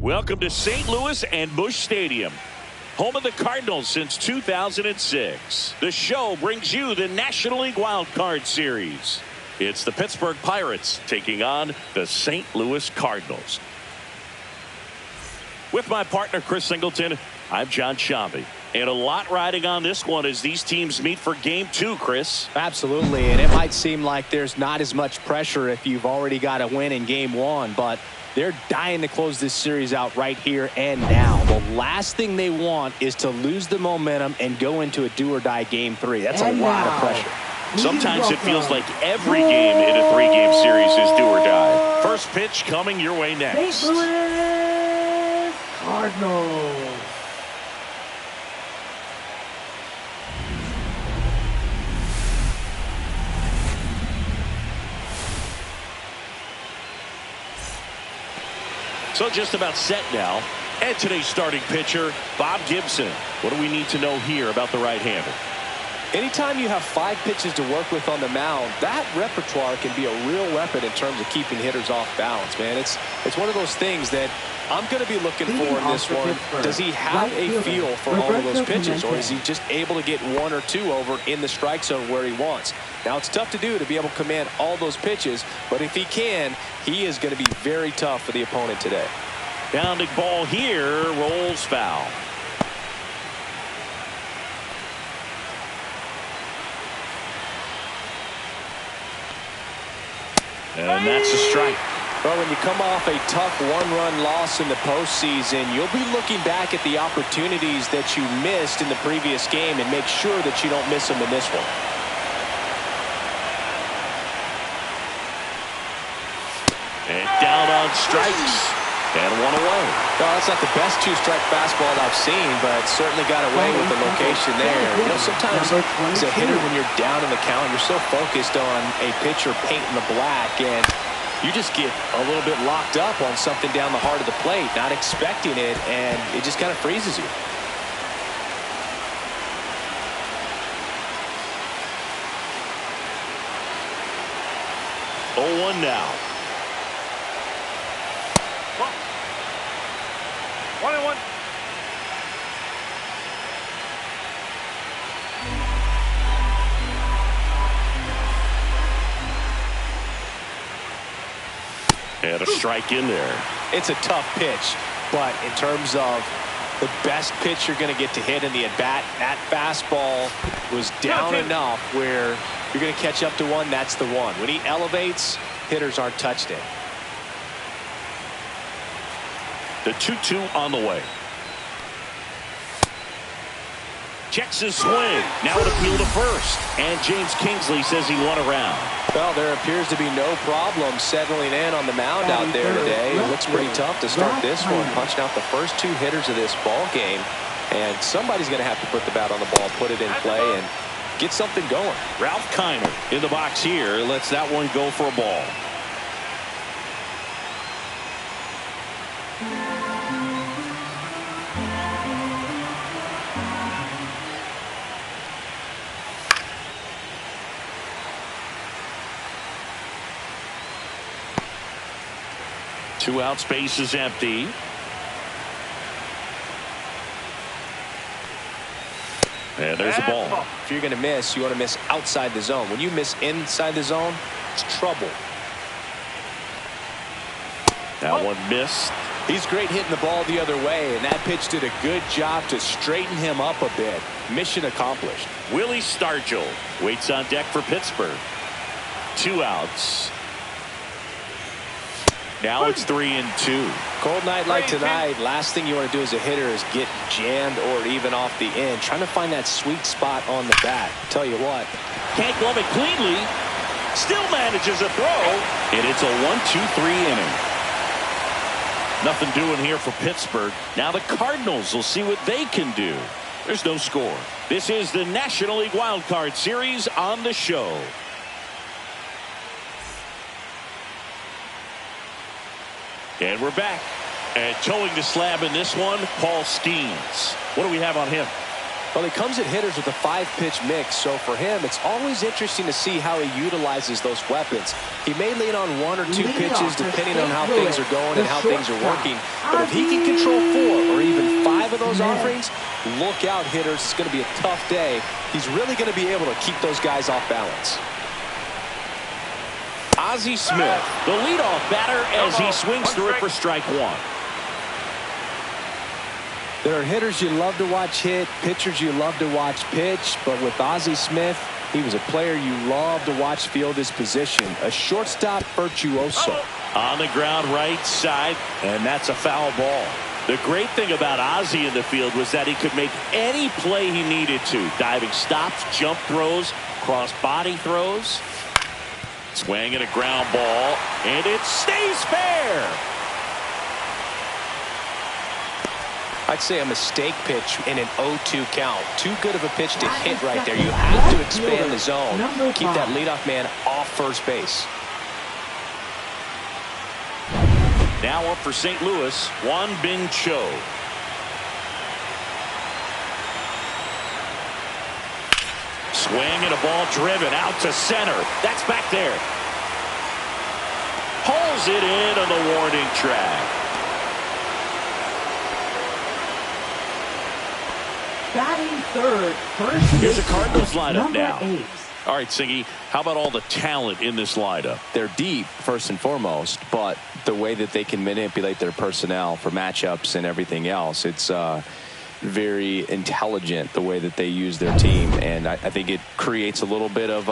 Welcome to St. Louis and Busch Stadium, home of the Cardinals since 2006. The show brings you the National League Wildcard Series. It's the Pittsburgh Pirates taking on the St. Louis Cardinals. With my partner, Chris Singleton, I'm John Shambi. And a lot riding on this one as these teams meet for Game 2, Chris. Absolutely, and it might seem like there's not as much pressure if you've already got a win in Game 1, but they're dying to close this series out right here and now. The last thing they want is to lose the momentum and go into a do-or-die Game 3. That's a lot of pressure. Sometimes it feels like every game in a three-game series is do or die. First pitch coming your way next. St. Louis Cardinals. So just about set now. And today's starting pitcher, Bob Gibson. What do we need to know here about the right-hander? Anytime you have 5 pitches to work with on the mound, that repertoire can be a real weapon in terms of keeping hitters off balance, man. It's one of those things that I'm going to be looking for in this one. Does he have a feel for all of those pitches, or is he just able to get 1 or 2 over in the strike zone where he wants? Now, it's tough to do to be able to command all those pitches, but if he can, he is going to be very tough for the opponent today. Pounding ball here, rolls foul. And that's a strike. Well, when you come off a tough one-run loss in the postseason, you'll be looking back at the opportunities that you missed in the previous game and make sure that you don't miss them in this one. And down on strikes. And 1 away. No, that's not the best 2-strike fastball I've seen, but certainly got away with the location there. You know, sometimes as a hitter, when you're down in the count, you're so focused on a pitcher painting the black, and you just get a little bit locked up on something down the heart of the plate, not expecting it, and it just kind of freezes you. Oh, 1 now. 1-1. And a strike in there. It's a tough pitch, but in terms of the best pitch you're going to get to hit in the at-bat, that fastball was down enough where you're going to catch up to one. That's the one. When he elevates, hitters aren't touched it. The 2-2 on the way. Checks his swing. Now an appeal to first. And James Kingsley says he won a round. Well, there appears to be no problem settling in on the mound out there today. It looks pretty tough to start this one, punching out the first 2 hitters of this ball game. And somebody's going to have to put the bat on the ball, put it in play, and get something going. Ralph Kiner in the box here lets that one go for a ball. Two out, space is empty. And there's a ball. If you're going to miss, you want to miss outside the zone. When you miss inside the zone, it's trouble. That one missed. He's great hitting the ball the other way, and that pitch did a good job to straighten him up a bit. Mission accomplished. Willie Stargell waits on deck for Pittsburgh. 2 outs. Now it's 3-2. Cold night like tonight, last thing you want to do as a hitter is get jammed or even off the end. Trying to find that sweet spot on the bat. Tell you what. Can't glove it cleanly. Still manages a throw. And it's a 1-2-3 inning. Nothing doing here for Pittsburgh. Now the Cardinals will see what they can do. There's no score. This is the National League Wildcard Series on the show. And we're back. And towing the slab in this one, Paul Skeens. What do we have on him? Well, he comes at hitters with a 5-pitch mix, so for him, it's always interesting to see how he utilizes those weapons. He may lean on 1 or 2 pitches depending on how things are going and how things are working. But if he can control 4 or even 5 of those offerings, look out, hitters. It's going to be a tough day. He's really going to be able to keep those guys off balance. Ozzie Smith, the leadoff batter, as he swings through it for strike 1. There are hitters you love to watch hit, pitchers you love to watch pitch, but with Ozzie Smith, he was a player you love to watch field his position, a shortstop virtuoso. On the ground right side, and that's a foul ball. The great thing about Ozzie in the field was that he could make any play he needed to. Diving stops, jump throws, cross body throws. Swing and a ground ball, and it stays fair. I'd say a mistake pitch in an 0-2 count. Too good of a pitch to hit right there. You have to expand the zone. Keep that leadoff man off first base. Now up for St. Louis, Juan Bin Cho. Swing and a ball driven out to center. That's back there. Pulls it in on the warning track. Batting third, first. Here's a Cardinals lineup now. 8. All right, Siggy, how about all the talent in this lineup? They're deep, first and foremost, but the way that they can manipulate their personnel for matchups and everything else, it's very intelligent the way that they use their team, and I think it creates a little bit of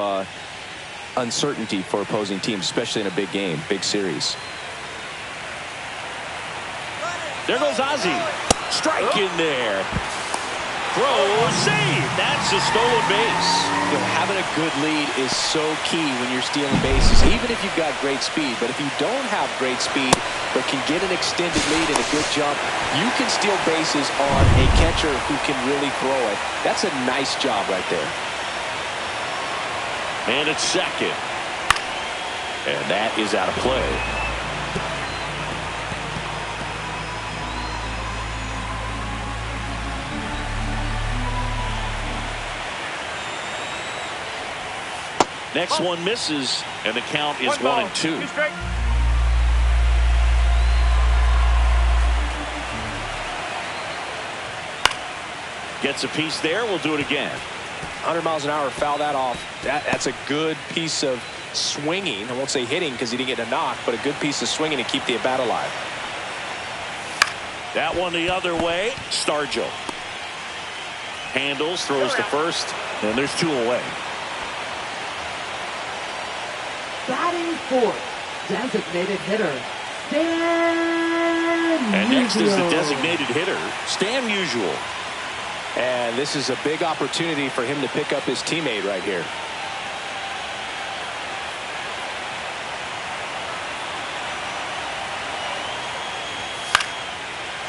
uncertainty for opposing teams, especially in a big game, big series. There goes Ozzie. Strike in there. Throw, save. That's a stolen base. You know, having a good lead is so key when you're stealing bases, even if you've got great speed. But if you don't have great speed but can get an extended lead and a good jump, you can steal bases on a catcher who can really throw it. That's a nice job right there. And it's second. And that is out of play. Next one misses, and the count is 1-2. Gets a piece there. We'll do it again. 100 miles an hour, foul that off. That's a good piece of swinging. I won't say hitting because he didn't get a knock, but a good piece of swinging to keep the at bat alive. That one the other way. Stargell handles, throws to first, and there's 2 away. Batting fourth, designated hitter, Stan And next is the Musial. designated hitter, Stan Musial. And this is a big opportunity for him to pick up his teammate right here.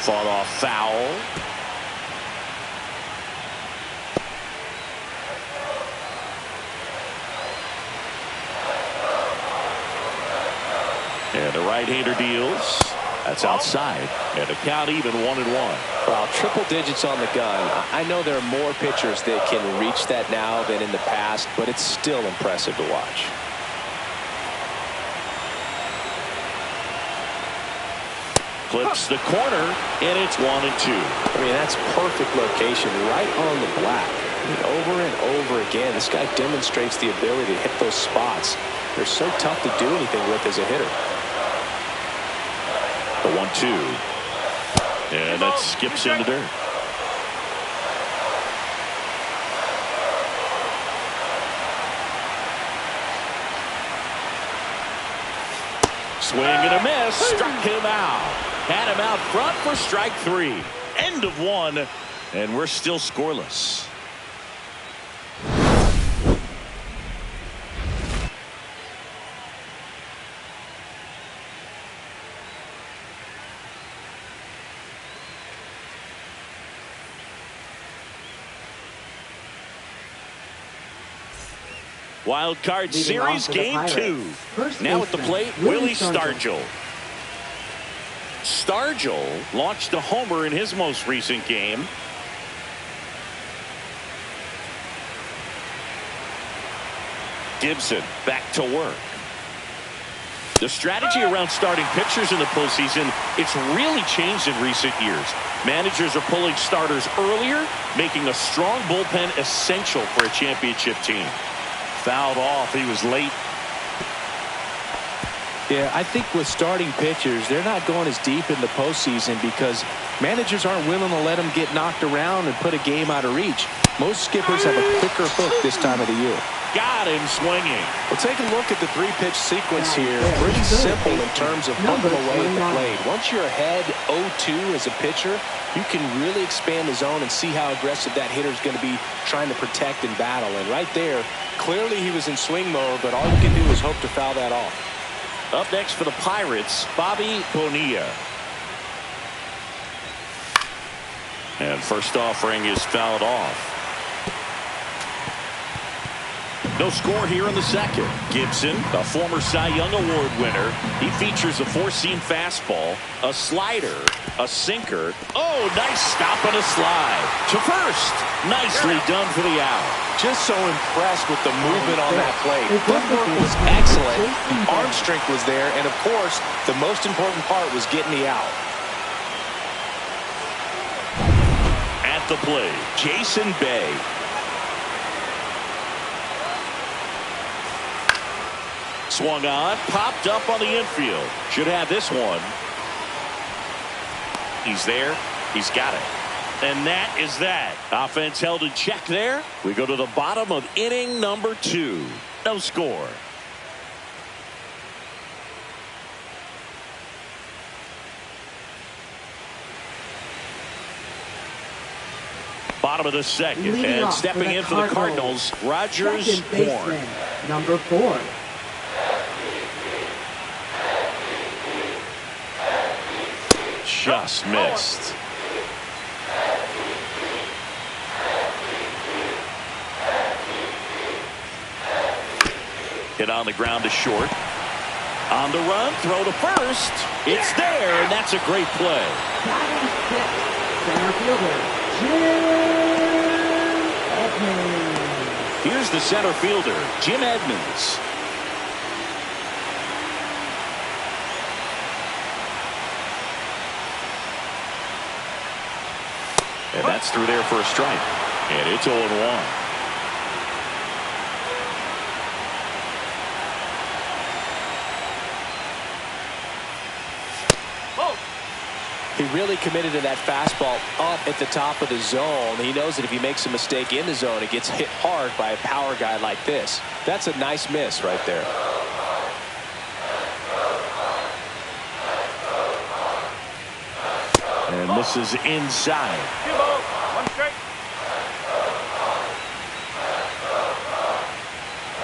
Fought off foul. And the right-hander deals. That's outside. And the count even 1-1. Well, triple digits on the gun. I know there are more pitchers that can reach that now than in the past, but it's still impressive to watch. Clips the corner, and it's 1-2. I mean, that's perfect location, right on the black. I mean, over and over again, this guy demonstrates the ability to hit those spots. They're so tough to do anything with as a hitter. The 1-2. And that skips in the dirt. Swing and a miss. Struck him out. Had him out front for strike 3. End of 1. And we're still scoreless. Wildcard Series Game 2. Now at the plate, Willie Stargell. Stargell launched a homer in his most recent game. Gibson back to work. The strategy around starting pitchers in the postseason, it's really changed in recent years. Managers are pulling starters earlier, making a strong bullpen essential for a championship team. Fouled off. He was late. Yeah, I think with starting pitchers, they're not going as deep in the postseason because managers aren't willing to let them get knocked around and put a game out of reach. Most skippers have a quicker hook this time of the year. Got him swinging. Well, take a look at the three-pitch sequence here. Pretty simple in terms of putting away at the plate. Once you're ahead 0-2 as a pitcher, you can really expand the zone and see how aggressive that hitter is going to be trying to protect and battle. And right there, clearly he was in swing mode, but all you can do is hope to foul that off. Up next for the Pirates, Bobby Bonilla. And first offering is fouled off. No score here in the second. Gibson, a former Cy Young Award winner. He features a four-seam fastball, a slider, a sinker. Oh, nice stop on a slide. To first. Nicely done for the out. Just so impressed with the movement on that play. Footwork was excellent. Arm strength was there. And, of course, the most important part was getting the out. At the plate, Jason Bay. Swung on, popped up on the infield. Should have this one. He's there. He's got it. And that is that. Offense held in check there. We go to the bottom of inning number 2. No score. Bottom of the second. And stepping in for the Cardinals, Rogers Horn. Number 4. Just missed. Hit on the ground to short. On the run, throw to first. It's there, and that's a great play. Batting sixth, center fielder, Jim Edmonds. Here's the center fielder, Jim Edmonds. And that's through there for a strike. And it's 0-1. He really committed to that fastball up at the top of the zone. He knows that if he makes a mistake in the zone, it gets hit hard by a power guy like this. That's a nice miss right there. And this is inside.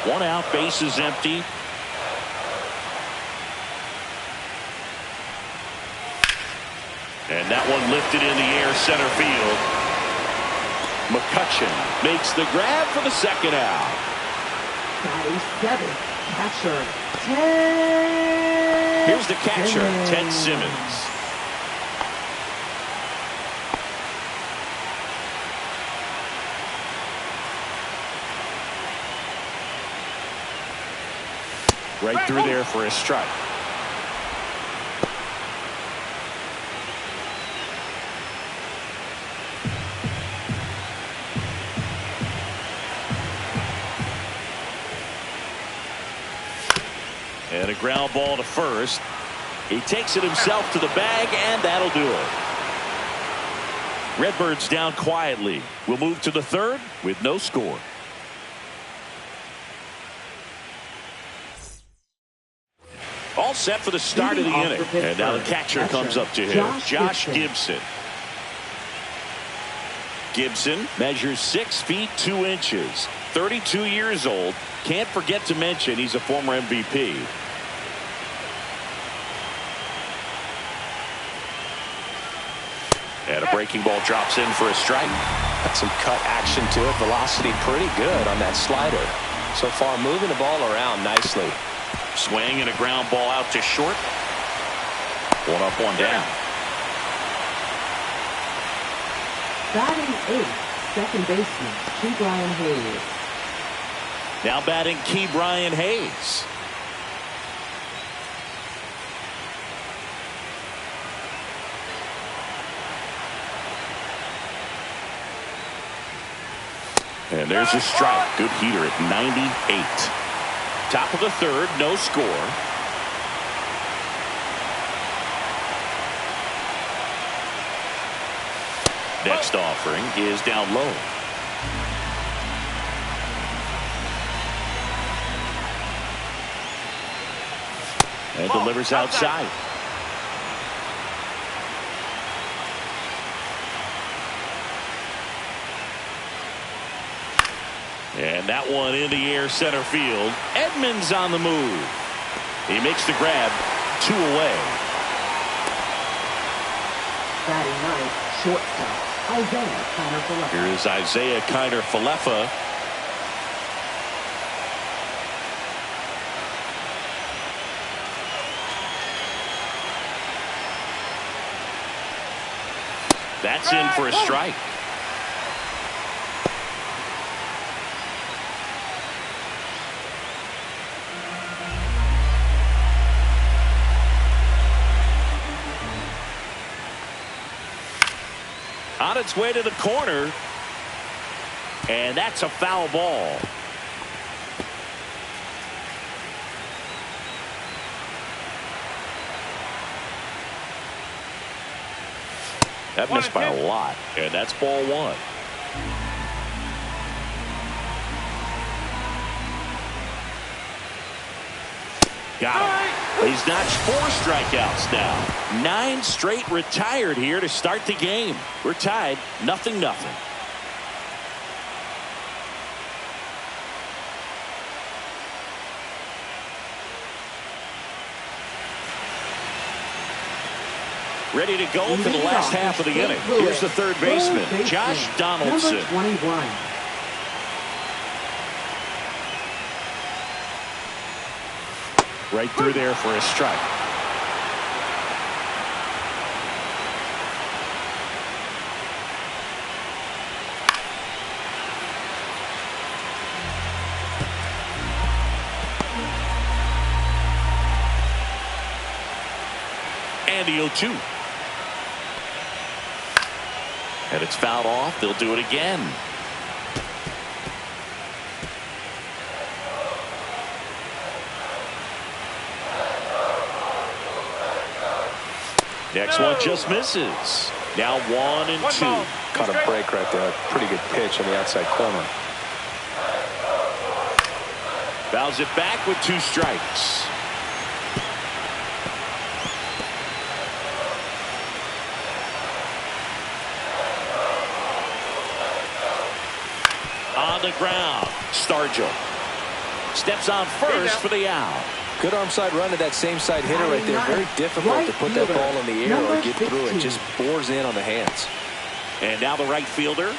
One out, base is empty. And that one lifted in the air, center field. McCutchen makes the grab for the second out. Batting seventh, catcher, Ted. Here's the catcher, Ted Simmons. Right through there for a strike. And a ground ball to first. He takes it himself to the bag, and that'll do it. Redbirds down quietly. We'll move to the third with no score. All set for the start of the inning. And now the catcher comes up to him. Josh Gibson. Gibson measures 6 feet 2 inches. 32 years old. Can't forget to mention he's a former MVP. And a breaking ball drops in for a strike. Got some cut action to it. Velocity pretty good on that slider. So far moving the ball around nicely. Swing and a ground ball out to short. One up, one down. Batting eighth, second baseman, Brian Hayes. Now batting Key Brian Hayes. And there's a strike. Good heater at 98. Top of the third, no score. Next offering is down low. And delivers outside. And that one in the air center field. Edmonds on the move. He makes the grab. 2 away. Batting ninth, shortstop, Isaiah Kiner-Falefa. Here is Isaiah Kiner-Falefa. That's in for a strike. On its way to the corner. And that's a foul ball. That missed by a lot. And that's ball 1. Got him. He's notched 4 strikeouts now. 9 straight retired here to start the game. We're tied 0-0. Ready to go for the last half of the inning. Here's the third baseman, Josh Donaldson. Number 21. Right through there for a strike. And the 0-2. And it's fouled off. They'll do it again. Next one just misses. Now 1-2. Caught a break right there. Pretty good pitch on the outside corner. Fouls it back with 2 strikes. On the ground, Stargell steps on first for the out. Good arm side run to that same side hitter right there. Very difficult to put that ball in the air or get through it. Just bores in on the hands. And now the right fielder.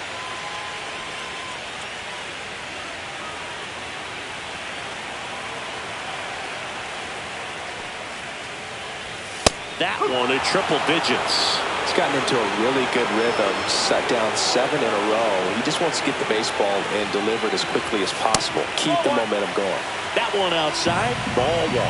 That one in triple digits. He's gotten into a really good rhythm. Set down 7 in a row. He just wants to get the baseball and deliver it as quickly as possible. Keep the momentum going. That one outside, ball 1.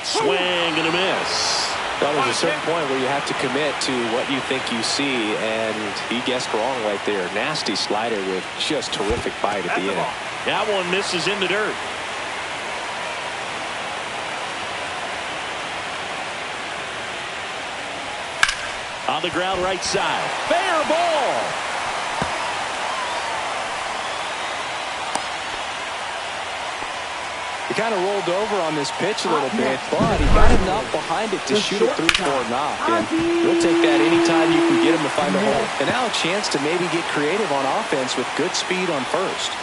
Swing and a miss. Well, there's a certain point where you have to commit to what you think you see, and he guessed wrong right there. Nasty slider with just terrific bite at the end. That one misses in the dirt. On the ground right side. Fair ball. He kind of rolled over on this pitch a little bit, but he got enough behind it to shoot it through for a knock. And he'll take that anytime you can get him to find a hole. And now a chance to maybe get creative on offense with good speed on first.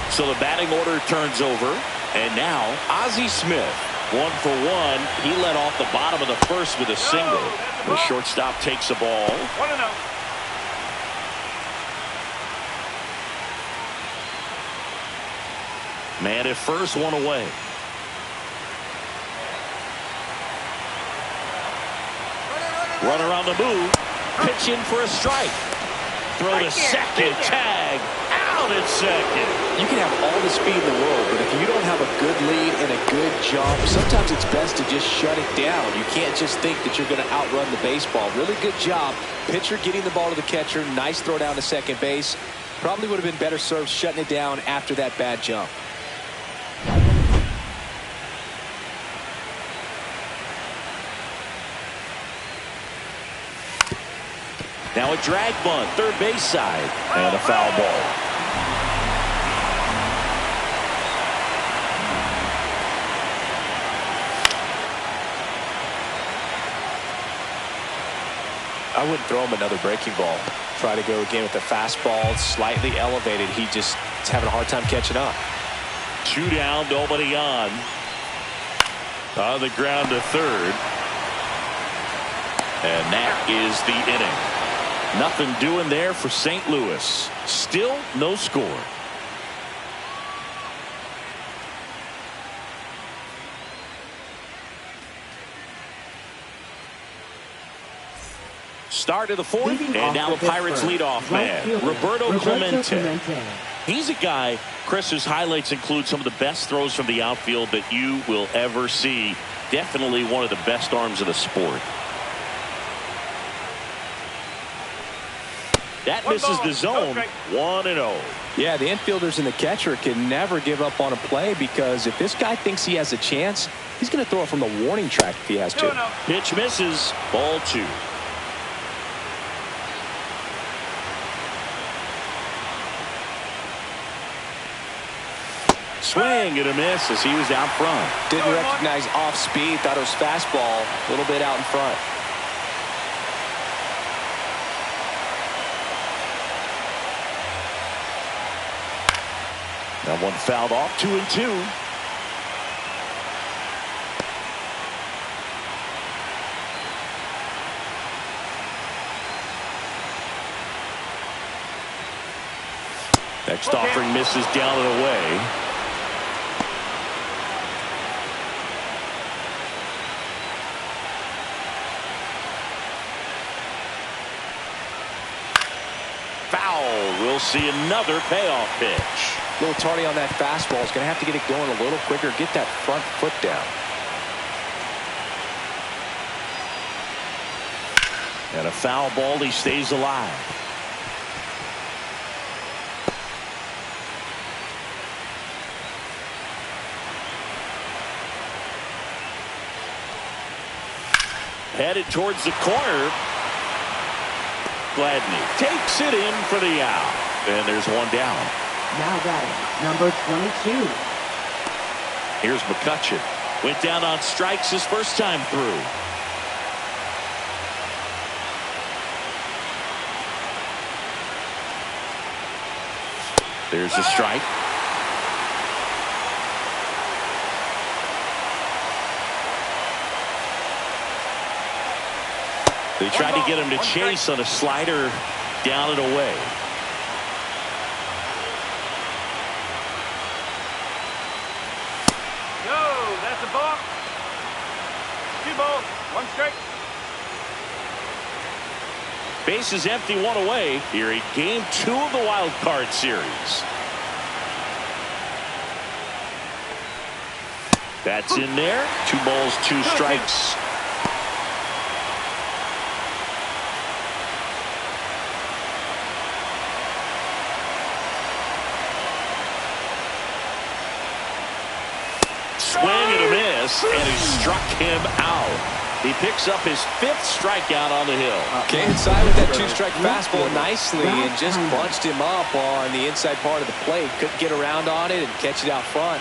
So the batting order turns over. And now Ozzie Smith. 1 for 1. He led off the bottom of the first with a single. The shortstop takes the ball. 1-0. Man at first, 1 away. Runner on the move. Pitch in for a strike. Throw to second. Tag. Out at second. You can have all the speed in the world, but if you don't have a good lead and a good jump, sometimes it's best to just shut it down. You can't just think that you're going to outrun the baseball. Really good job. Pitcher getting the ball to the catcher. Nice throw down to second base. Probably would have been better served shutting it down after that bad jump. Now a drag bunt, third base side, and a foul ball. I wouldn't throw him another breaking ball. Try to go again with the fastball, slightly elevated. He just is having a hard time catching up. 2 down, nobody on. On the ground to third. And that is the inning. Nothing doing there for St. Louis. Still no score. Start of the fourth, and now the Pirates leadoff man, Roberto Clemente. He's a guy, Chris, whose highlights include some of the best throws from the outfield that you will ever see. Definitely one of the best arms of the sport. That misses the zone. 1-0. Yeah, the infielders and the catcher can never give up on a play, because if this guy thinks he has a chance, he's going to throw it from the warning track if he has to. Pitch misses. Ball 2. Swing and a miss as he was out front. Didn't recognize off speed. Thought it was fastball. A little bit out in front. That one fouled off. 2-2. Next offering misses down and away. Foul. We'll see another payoff pitch. A little tardy on that fastball. Is going to have to get it going a little quicker. Get that front foot down. And a foul ball. He stays alive. Headed towards the corner. Gladney takes it in for the out. And there's one down. Now batting, number 22. Here's McCutcheon. Went down on strikes his first time through. There's a strike. They tried to get him to chase on a slider down and away. No, that's a ball. 2 balls, 1 strike. Base is empty, 1 away here in game 2 of the wild card series. That's in there. 2 balls, 2 strikes. Swing and a miss, and he struck him out. He picks up his 5th strikeout on the hill. Came inside with that 2-strike fastball nicely and just bunched him up on the inside part of the plate. Couldn't get around on it and catch it out front.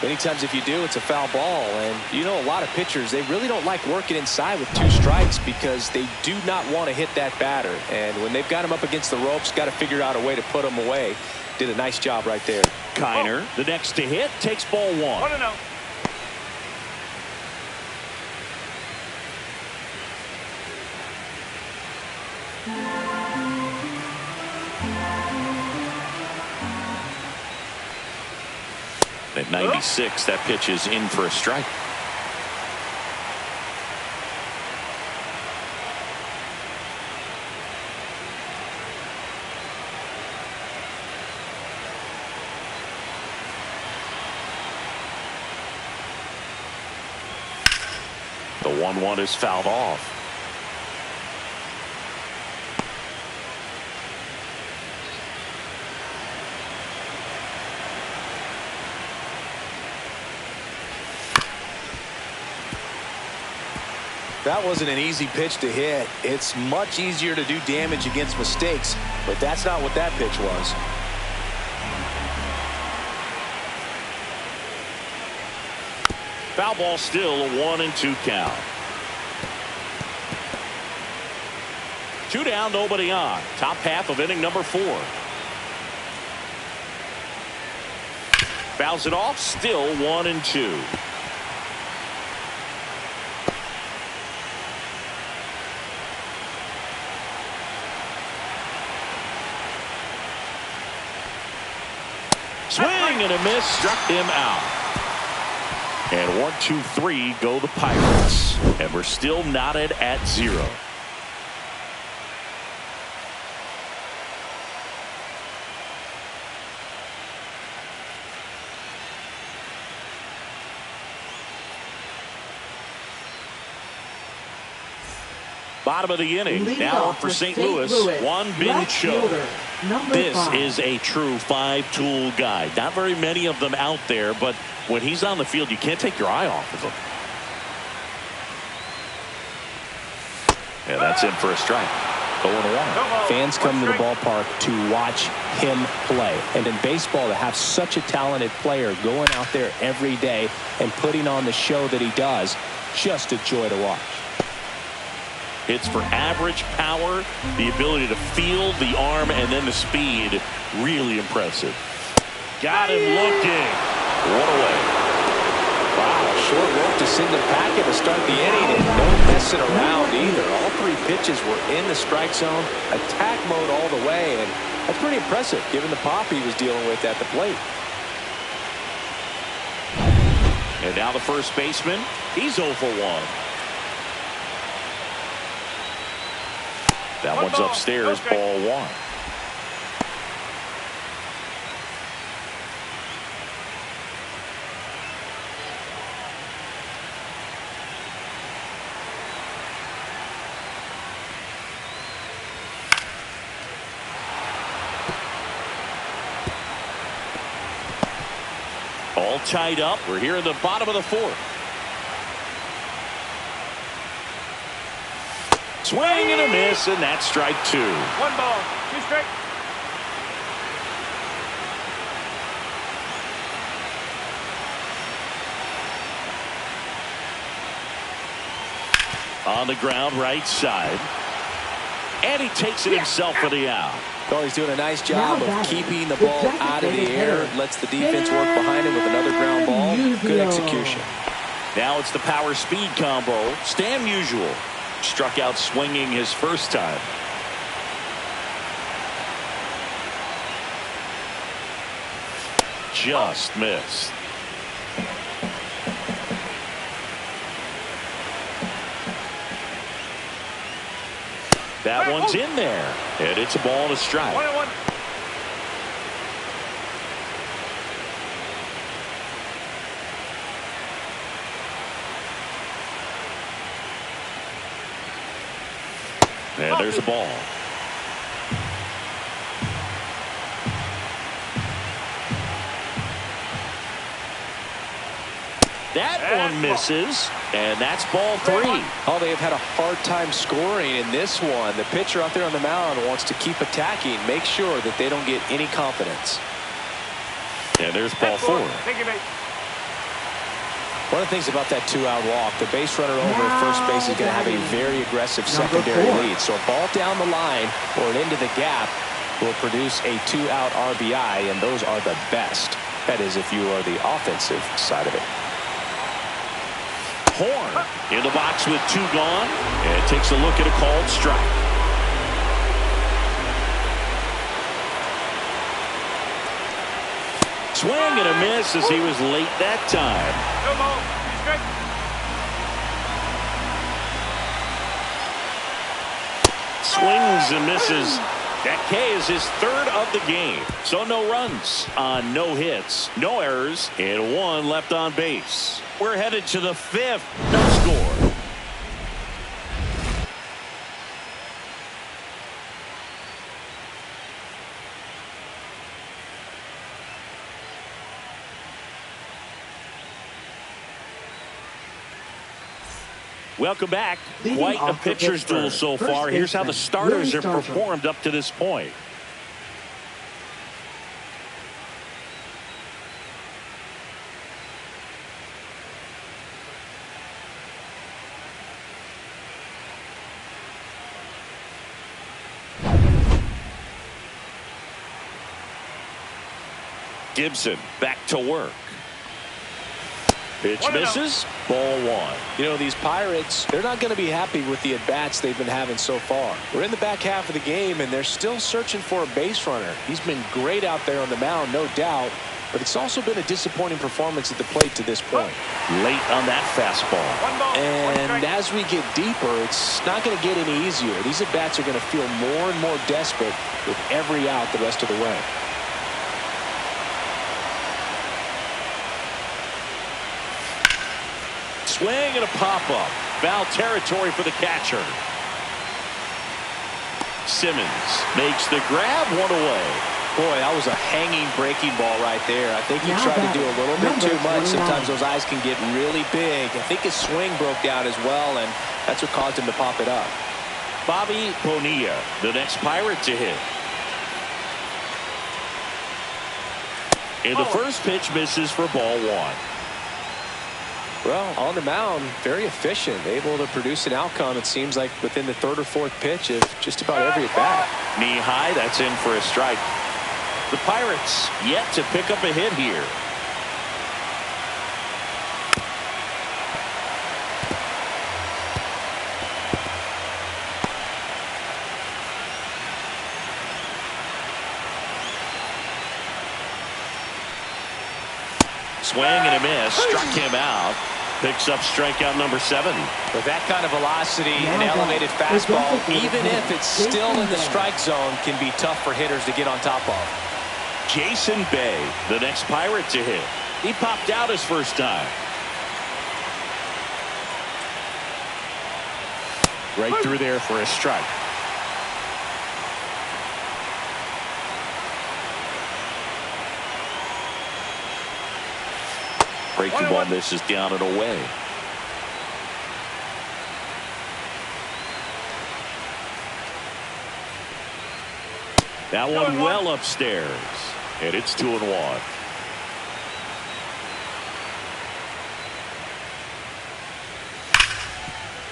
Many times if you do, it's a foul ball. And you know, a lot of pitchers, they really don't like working inside with 2 strikes because they do not want to hit that batter. And when they've got him up against the ropes, got to figure out a way to put him away. Did a nice job right there. Kiner, the next to hit, takes ball 1. 1-0. At 96, that pitch is in for a strike. 1-1 is fouled off. That wasn't an easy pitch to hit. It's much easier to do damage against mistakes, but that's not what that pitch was. Foul ball, still a 1-2 count. 2 down, nobody on. Top half of inning number 4. Fouls it off, still 1-2. Swing and a miss, struck him out. And 1-2-3 go the Pirates. And we're still knotted at 0. Bottom of the inning. Lead now off for with St. St. Louis, Juan Bin Cho. This 5. is a true 5-tool guy. Not very many of them out there, but when he's on the field, you can't take your eye off of him. And that's in for a strike. 0-1. Fans come to the ballpark to watch him play. And in baseball, to have such a talented player going out there every day and putting on the show that he does, just a joy to watch. It's for average power, the ability to feel the arm, and then the speed. Really impressive. Got him looking. What a way. Wow, short rope to send the packet to start the inning, and no messing around either. All 3 pitches were in the strike zone, attack mode all the way, and that's pretty impressive given the pop he was dealing with at the plate. And now the first baseman, he's 0 for 1. That one's upstairs, ball 1. All tied up. We're here in the bottom of the 4th. Swing and a miss, and that's strike 2. 1 ball, 2 strike. On the ground, right side. And he takes it himself for the out. Oh, he's doing a nice job of keeping the ball out of the air. Lets the defense work behind him with another ground ball. Good execution. Now it's the power speed combo. Stan Musial struck out swinging his first time. Just missed. That one's in there, and it's a ball and a strike. 1-1. And there's the ball. That one misses, and that's ball 3. Oh, they have had a hard time scoring in this one. The pitcher out there on the mound wants to keep attacking, make sure that they don't get any confidence. And there's ball 4. One of the things about that 2-out walk, the base runner over at first base is going to have a very aggressive secondary lead. So a ball down the line or an into the gap will produce a 2-out RBI, and those are the best. That is, if you are the offensive side of it. Horn in the box with 2 gone, and takes a look at a called strike. Swing and a miss as he was late that time. No ball, 2 strike. Swings and misses. That K is his 3rd of the game. So no runs on no hits, no errors, and 1 left on base. We're headed to the 5th. No score. Welcome back. Leading Quite a off for pitcher's duel Pittsburgh, so first far. Here's how the baseman, starters have Willie Stargell. performed up to this point. Gibson back to work. Pitch misses. Ball one. You know, these Pirates, they're not going to be happy with the at-bats they've been having so far. We're in the back half of the game, and they're still searching for a base runner. He's been great out there on the mound, no doubt, but it's also been a disappointing performance at the plate to this point. Late on that fastball. And as we get deeper, it's not going to get any easier. These at-bats are going to feel more and more desperate with every out the rest of the way. Swing and a pop-up. Foul territory for the catcher. Simmons makes the grab, one away. Boy, that was a hanging breaking ball right there. I think he Now tried to batting, do a little bit too number much. 29. Sometimes those eyes can get really big. I think his swing broke down as well, and that's what caused him to pop it up. Bobby Bonilla, the next Pirate to hit. And the first pitch misses for ball one. Well, on the mound, very efficient, able to produce an outcome, it seems like, within the third or fourth pitch of just about every at-bat. Knee high, that's in for a strike. The Pirates yet to pick up a hit here. Swing and a miss, struck him out. Picks up strikeout number 7. With that kind of velocity and Now elevated batting, fastball, representing even if it's still in the Jason strike zone, can be tough for hitters to get on top of. Jason Bay, the next Pirate to hit. He popped out his first time. Right through there for a strike. Breaking ball misses down and away. That one well upstairs, and it's 2-1.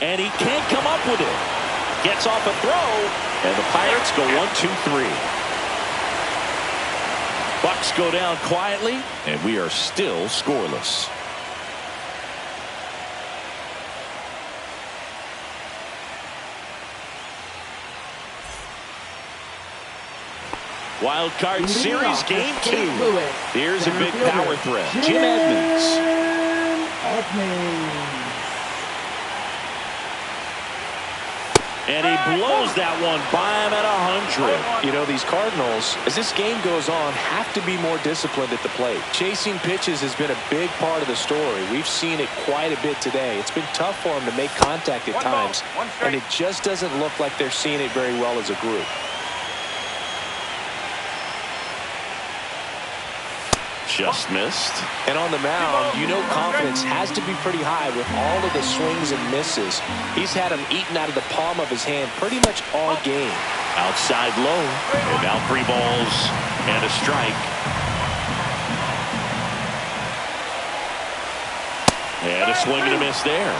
And he can't come up with it. Gets off a throw, and the Pirates go 1-2-3. Bucks go down quietly, and we are still scoreless. Wildcard Series Game 2. Here's a big power threat. Jim Edmonds. And he blows that one by him at 100. You know, these Cardinals, as this game goes on, have to be more disciplined at the plate. Chasing pitches has been a big part of the story. We've seen it quite a bit today. It's been tough for them to make contact at times, and it just doesn't look like they're seeing it very well as a group. Just missed. And on the mound, you know confidence has to be pretty high with all of the swings and misses. He's had them eaten out of the palm of his hand pretty much all game. Outside low. And now 3 balls and a strike. And a swing and a miss there.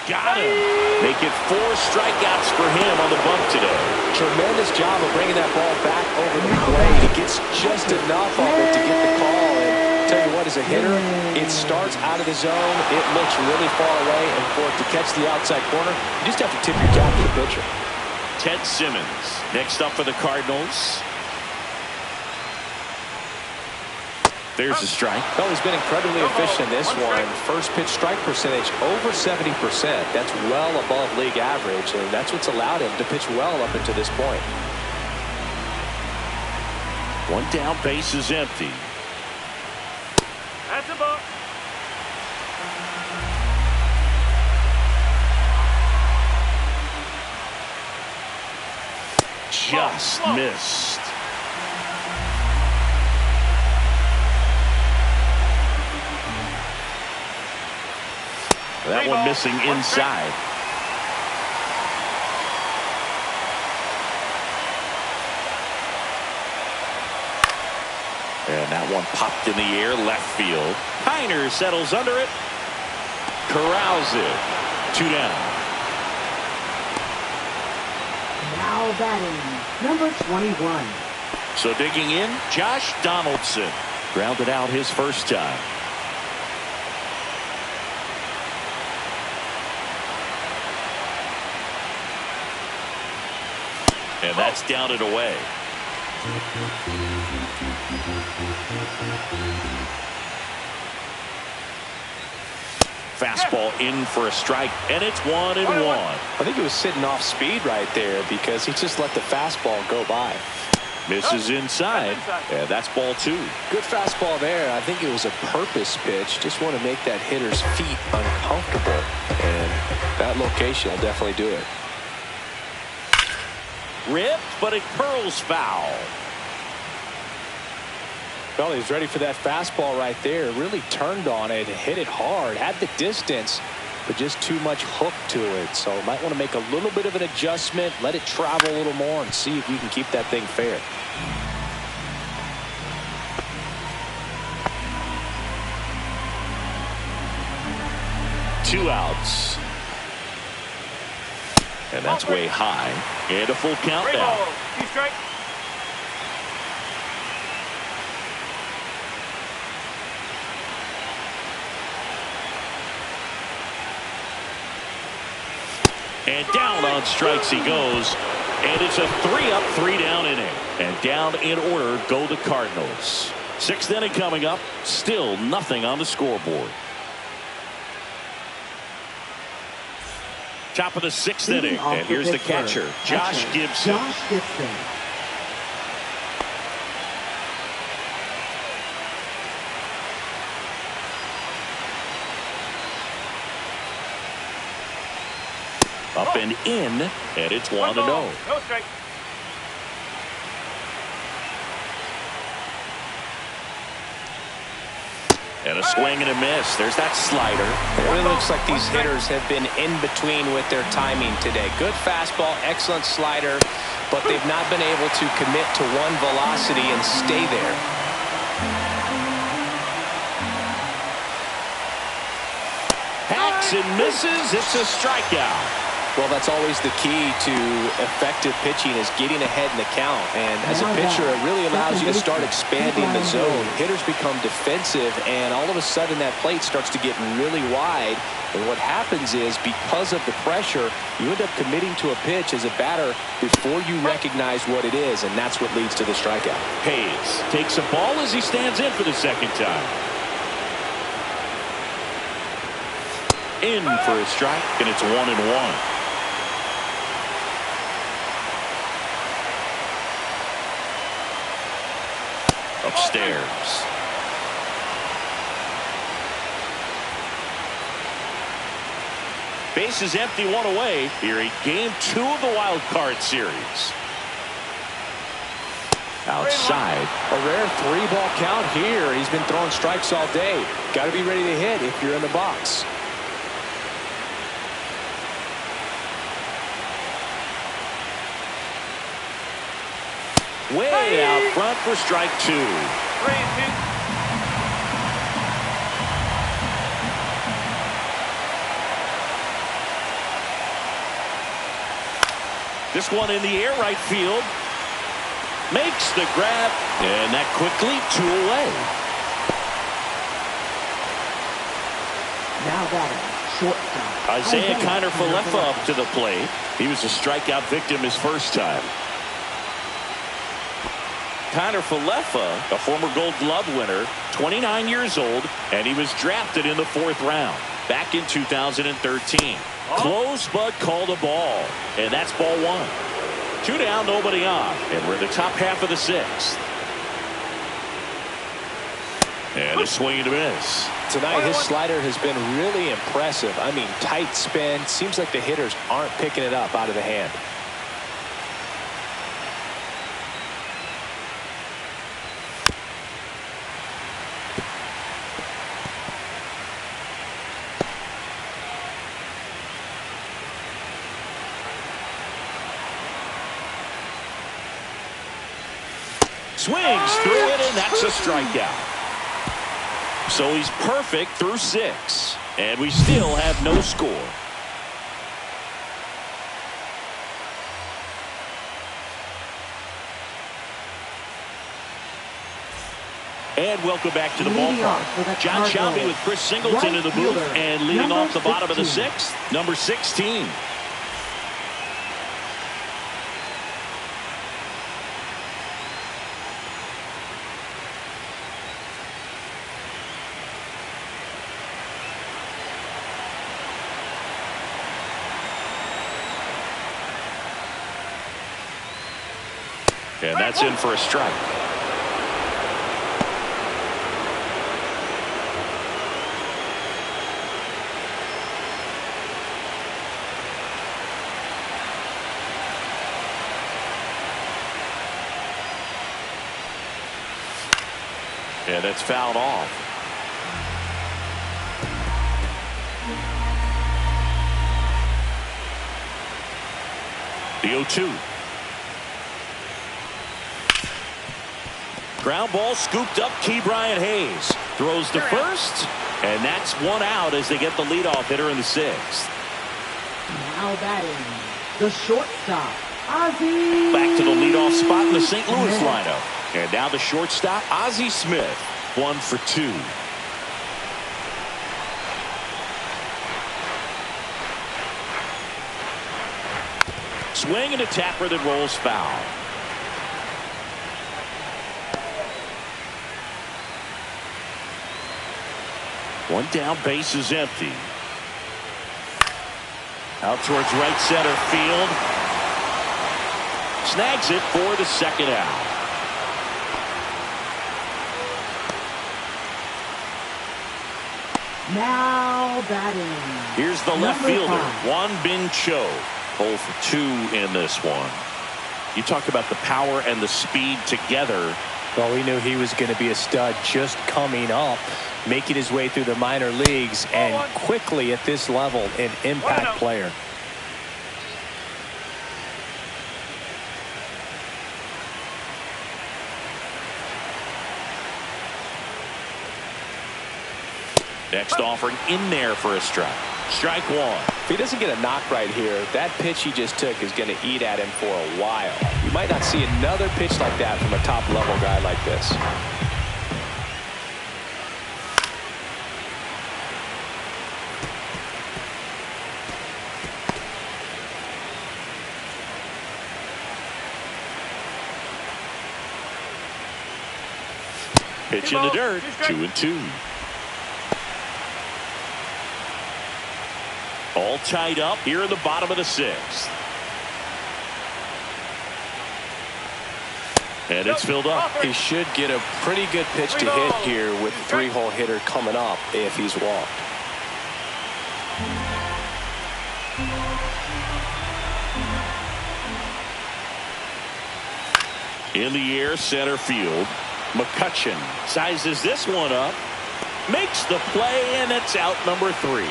Got him. Make it 4 strikeouts for him on the bump today. Tremendous job of bringing that ball back over the plate. He gets just enough of it to get the call. And tell you what, as a hitter, it starts out of the zone. It looks really far away. And for it to catch the outside corner, you just have to tip your cap to the pitcher. Ted Simmons next up for the Cardinals. There's a strike. Well, he's been incredibly efficient in this one. First pitch strike percentage over 70%. That's well above league average, and that's what's allowed him to pitch well up until this point. One down, base is empty. That's a ball. Just missed. That one missing inside. And that one popped in the air left field. Kiner settles under it. Corrals it. 2 down. Now batting, number 21. So digging in, Josh Donaldson. Grounded out his first time. And that's down and away. Fastball in for a strike, and it's 1-1. I think he was sitting off speed right there because he just let the fastball go by. Misses inside, and that's ball 2. Good fastball there. I think it was a purpose pitch. Just want to make that hitter's feet uncomfortable, and that location will definitely do it. Ripped, but it curls foul. Well, he's ready for that fastball right there. Really turned on it, hit it hard, had the distance, but just too much hook to it. So might want to make a little bit of an adjustment, let it travel a little more, and see if you can keep that thing fair. Two outs. And that's way high. And a full count now. 2 strikes. And down on strikes he goes. And it's a 3-up, 3-down inning. And down in order go the Cardinals. 6th inning coming up. Still nothing on the scoreboard. Top of the 6th inning. And here's the catcher, Josh Gibson. Up and in, and it's 1-0. No strike. And a swing and a miss. There's that slider. It really looks like these hitters have been in between with their timing today. Good fastball, excellent slider, but they've not been able to commit to one velocity and stay there. Hacks and misses. It's a strikeout. Well, that's always the key to effective pitching, is getting ahead in the count. And as a pitcher, it really allows you to start expanding the zone. Hitters become defensive, and all of a sudden that plate starts to get really wide. And what happens is, because of the pressure, you end up committing to a pitch as a batter before you recognize what it is, and that's what leads to the strikeout. Hayes takes a ball as he stands in for the second time. In for a strike, and it's 1-1. Upstairs. Base is empty, 1 away here in game 2 of the wild card series. Outside. A rare 3-ball count here. He's been throwing strikes all day. Got to be ready to hit if you're in the box. Way out front for strike 2. 3-2. This one in the air, right field. Makes the grab, and that quickly 2 away. Now batting, shortstop. Isaiah Kiner-Falefa up to the plate. He was a strikeout victim his first time. Kiner-Falefa, a former Gold Glove winner, 29 years old, and he was drafted in the 4th round back in 2013. Close, but called a ball, and that's ball 1. 2 down, nobody on, and we're in the top half of the 6th. And a swing and a miss. Tonight, his slider has been really impressive. I mean, tight spin. Seems like the hitters aren't picking it up out of the hand. Swings through it, and that's a strikeout. So he's perfect through 6. And we still have no score. And welcome back to the ballpark. John Shelby with Chris Singleton in the booth. And leading off the bottom of the 6th, number 16. And that's in for a strike. And that's fouled off. The 0-2. Ground ball scooped up. Brian Hayes throws to first, and that's one out as they get the leadoff hitter in the 6th. Now batting, the shortstop, Ozzie. Back to the leadoff spot in the St. Louis lineup. And now the shortstop, Ozzie Smith, 1 for 2. Swing and a tapper that rolls foul. One down, base is empty. Out towards right center field. Snags it for the 2nd out. Now batting. Here's the left fielder, Juan Bin Cho. 0 for 2 in this one. You talk about the power and the speed together. Well, we knew he was going to be a stud just coming up, making his way through the minor leagues, and quickly at this level, an impact player. Next offering in there for a strike. Strike 1. If he doesn't get a knock right here, that pitch he just took is going to eat at him for a while. You might not see another pitch like that from a top-level guy like this. Pitch in the dirt. 2-2. All tied up here in the bottom of the 6th. And it's filled up. He should get a pretty good pitch to hit here with the 3-hole hitter coming up if he's walked. In the air, center field. McCutcheon sizes this one up. Makes the play, and it's out number 3.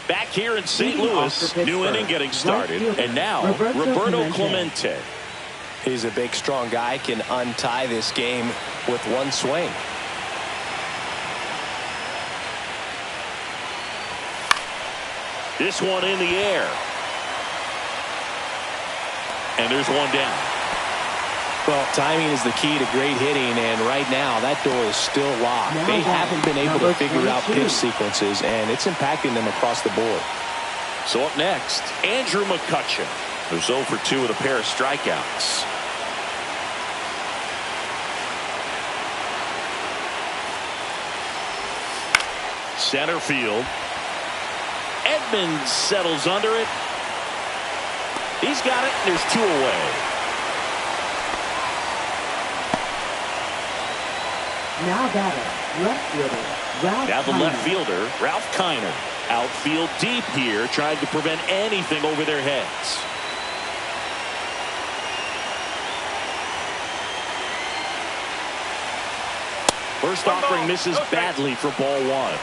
Back here in St. Louis, new inning getting started, and now Roberto Clemente. He's a big, strong guy, can untie this game with one swing. This one in the air. And there's one down. Well, timing is the key to great hitting, and right now that door is still locked. They haven't been able to figure out pitch sequences, and it's impacting them across the board. So up next, Andrew McCutcheon, who's 0 for 2 with a pair of strikeouts. Center field. Edmonds settles under it. He's got it, and there's 2 away. Now batting, left fielder, Ralph Now the Kiner. left fielder, Ralph Kiner. Outfield deep here, trying to prevent anything over their heads. First offering misses badly for ball one.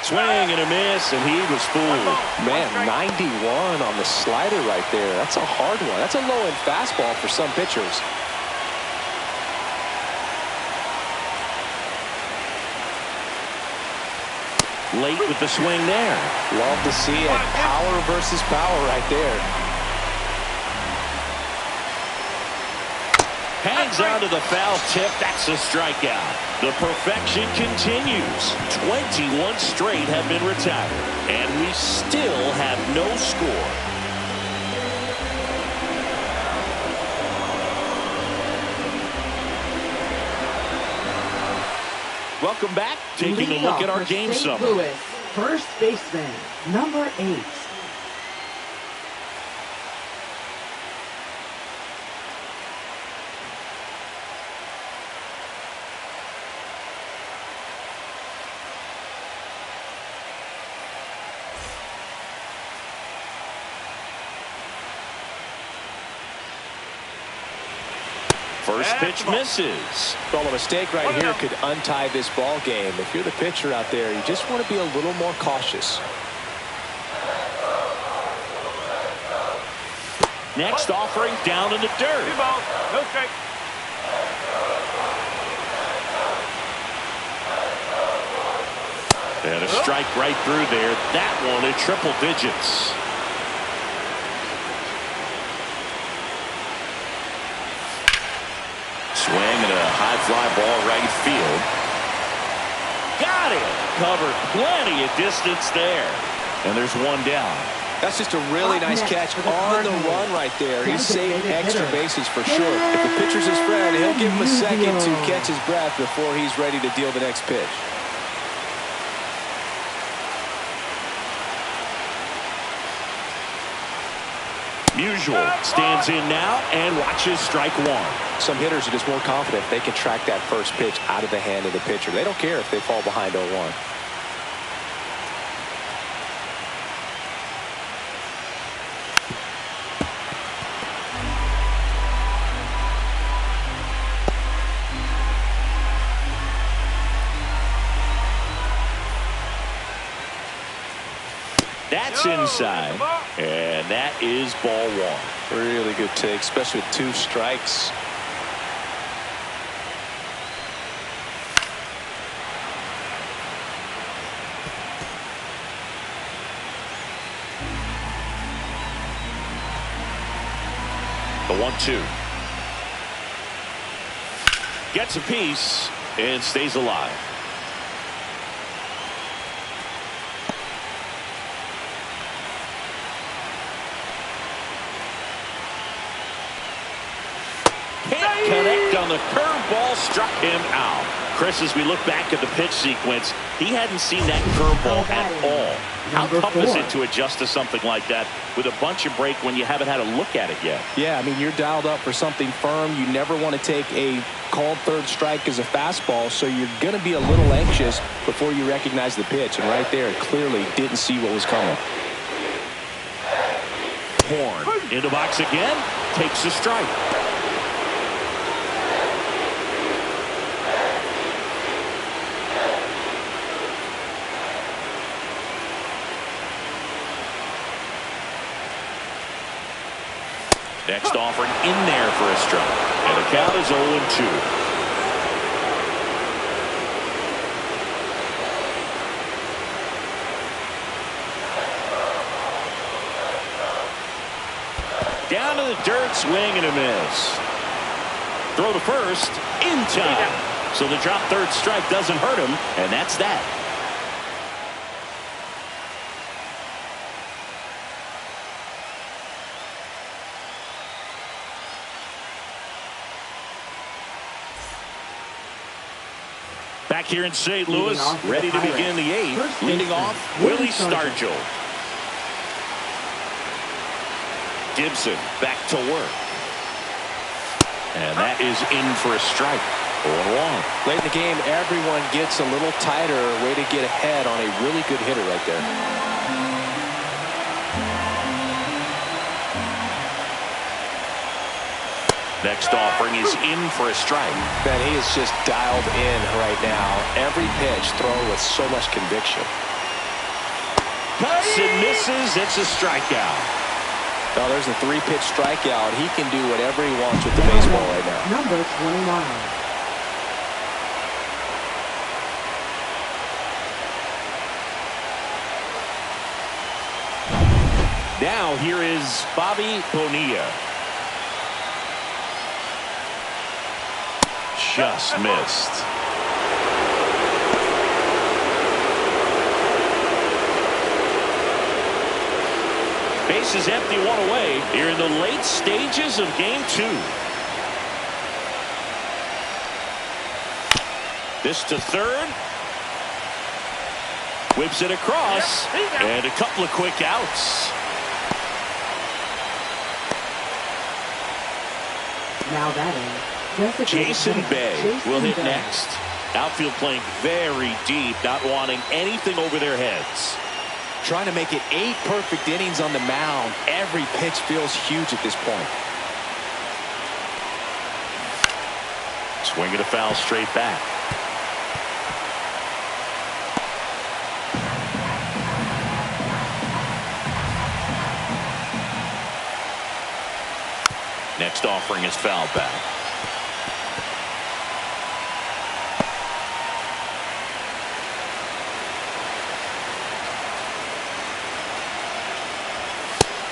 Swing and a miss, and he was fooled. Man, 91 on the slider right there. That's a hard one. That's a low-end fastball for some pitchers. Late with the swing there. Love to see it. Power versus power right there. Hangs on to the foul tip. That's a strikeout. The perfection continues. 21 straight have been retired, and we still have no score. Welcome back. Taking a look at our game summary. Louis, first baseman, number 8. First pitch misses. Well, a mistake right here could untie this ball game. If you're the pitcher out there, you just want to be a little more cautious. Next offering down in the dirt. 2 balls, no strike. And a strike right through there. That one at triple digits. Swing and a high fly ball right field. Got it. Covered plenty of distance there. And there's one down. That's just a really nice catch on the run right there. He's saving extra bases for sure. If the pitcher's his friend, he'll give him a second to catch his breath before he's ready to deal the next pitch. Musial stands in now and watches strike one. Some hitters are just more confident they can track that first pitch out of the hand of the pitcher. They don't care if they fall behind 0-1. That's inside, and that is ball one. Really good take, especially with 2 strikes. The 1-2. Gets a piece and stays alive. Can't connect on the curveball, struck him out. Chris, as we look back at the pitch sequence, he hadn't seen that curveball at all. How tough is it to adjust to something like that with a bunch of break when you haven't had a look at it yet? Yeah, I mean, you're dialed up for something firm. You never want to take a called third strike as a fastball, so you're going to be a little anxious before you recognize the pitch. And right there, clearly didn't see what was coming. Horn in the box again, takes a strike. Next offering in there for a strike. And the count is 0-2. Down to the dirt, swing and a miss. Throw to first, in time. So the drop third strike doesn't hurt him, and that's that. Back here in St. Louis, ready to begin the 8th. Leading off, Willie Stargell. Gibson back to work. And that is in for a strike. 0-1. Late in the game, everyone gets a little tighter. Way to get ahead on a really good hitter right there. Next offering is in for a strike. Man, he is just dialed in right now. Every pitch thrown with so much conviction. Cuts and misses. It's a strikeout. Now there's a 3-pitch strikeout. He can do whatever he wants with the baseball right now. Number 21. Now here is Bobby Bonilla. Just missed. Base is empty, 1 away. Here in the late stages of game 2. This to third. Whips it across. And a couple of quick outs. Now batting, Jason Bay will hit next. Outfield playing very deep, not wanting anything over their heads. Trying to make it 8 perfect innings on the mound. Every pitch feels huge at this point. Swinging a foul straight back. Next offering is foul back.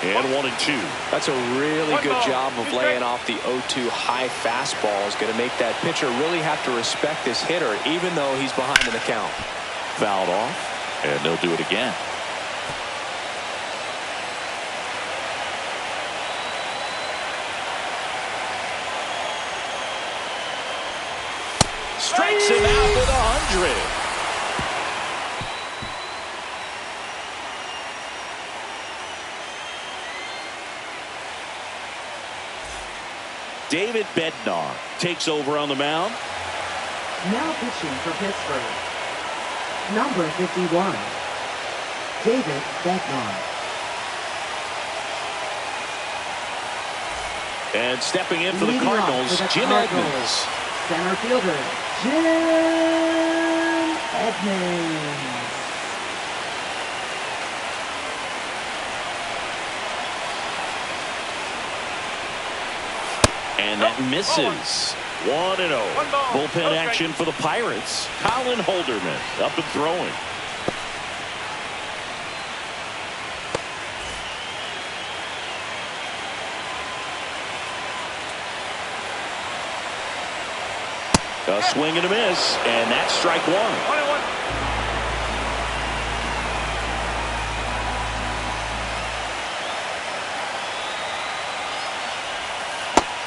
And 1-2. That's a really good job of laying off the 0-2 high fastball. Is going to make that pitcher really have to respect this hitter, even though he's behind in the count. Fouled off, and they'll do it again. Strikes him out with 100. David Bednar takes over on the mound. Now pitching for Pittsburgh, number 51, David Bednar. And stepping in for the Leading Cardinals, for the Jim Cardinals, Edmonds. Center fielder, Jim Edmonds. And that misses. 1-0. Bullpen action for the Pirates. Colin Holderman up and throwing. A swing and a miss, and that's strike 1. 1-1.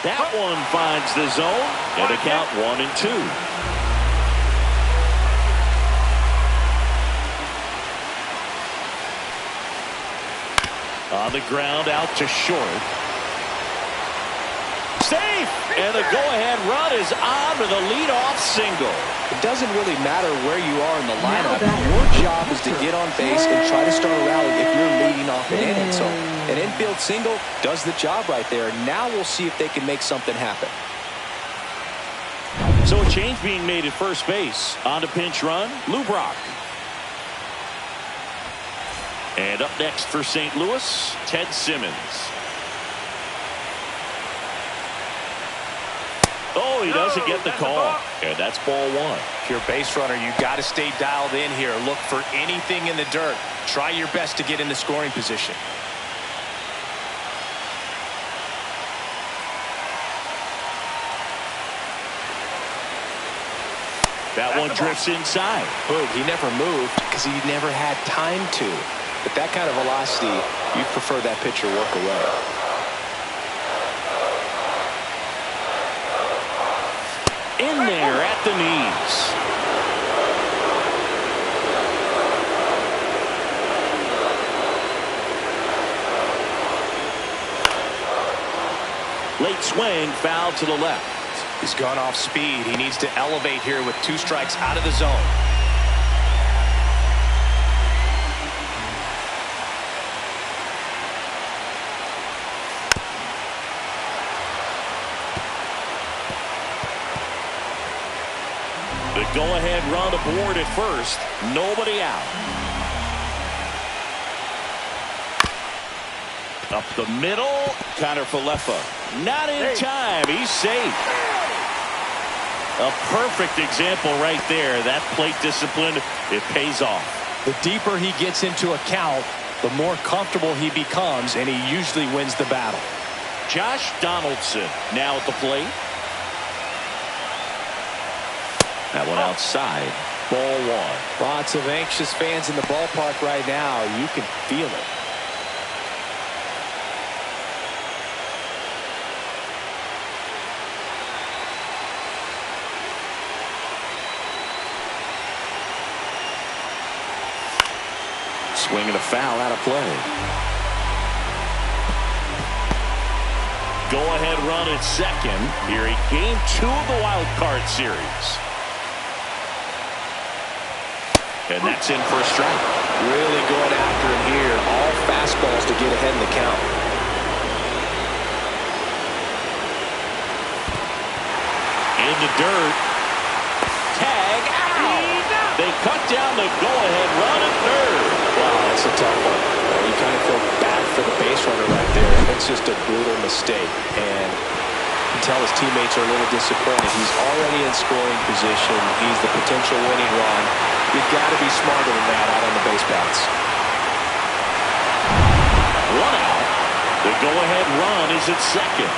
That one finds the zone, and a count 1-2. On the ground, out to short. Safe! And the go-ahead run is on with a leadoff single. It doesn't really matter where you are in the lineup. Your job is to get on base and try to start a rally if you're leading off an inning. So an infield single does the job right there. Now we'll see if they can make something happen. So a change being made at first base. On to pinch run, Lou Brock. And up next for St. Louis, Ted Simmons. Oh, he doesn't get the call. And that's ball 1. If you're a base runner, you got to stay dialed in here. Look for anything in the dirt. Try your best to get in the scoring position. That one drifts inside. Boom, he never moved because he never had time to. But that kind of velocity, you prefer that pitcher work away. In there at the knees. Late swing, foul to the left. He's gone off speed. He needs to elevate here with 2 strikes out of the zone. The go-ahead run aboard at first. Nobody out. Up the middle. Connor Falefa. Not in time. He's safe. A perfect example right there. That plate discipline, it pays off. The deeper he gets into a count, the more comfortable he becomes, and he usually wins the battle. Josh Donaldson now at the plate. That one outside. Ball one. Lots of anxious fans in the ballpark right now. You can feel it. Swinging a foul out of play. Go-ahead run at second here in Game 2 of the Wild Card series. And that's in for a strike. Really going after him here. All fastballs to get ahead in the count. In the dirt. Tag out. They cut down the go-ahead run at third. Wow, that's a tough one. You kind of feel bad for the base runner right there. It's just a brutal mistake. And you can tell his teammates are a little disappointed. He's already in scoring position. He's the potential winning run. You've got to be smarter than that out on the base paths. One out. The go-ahead run is at second.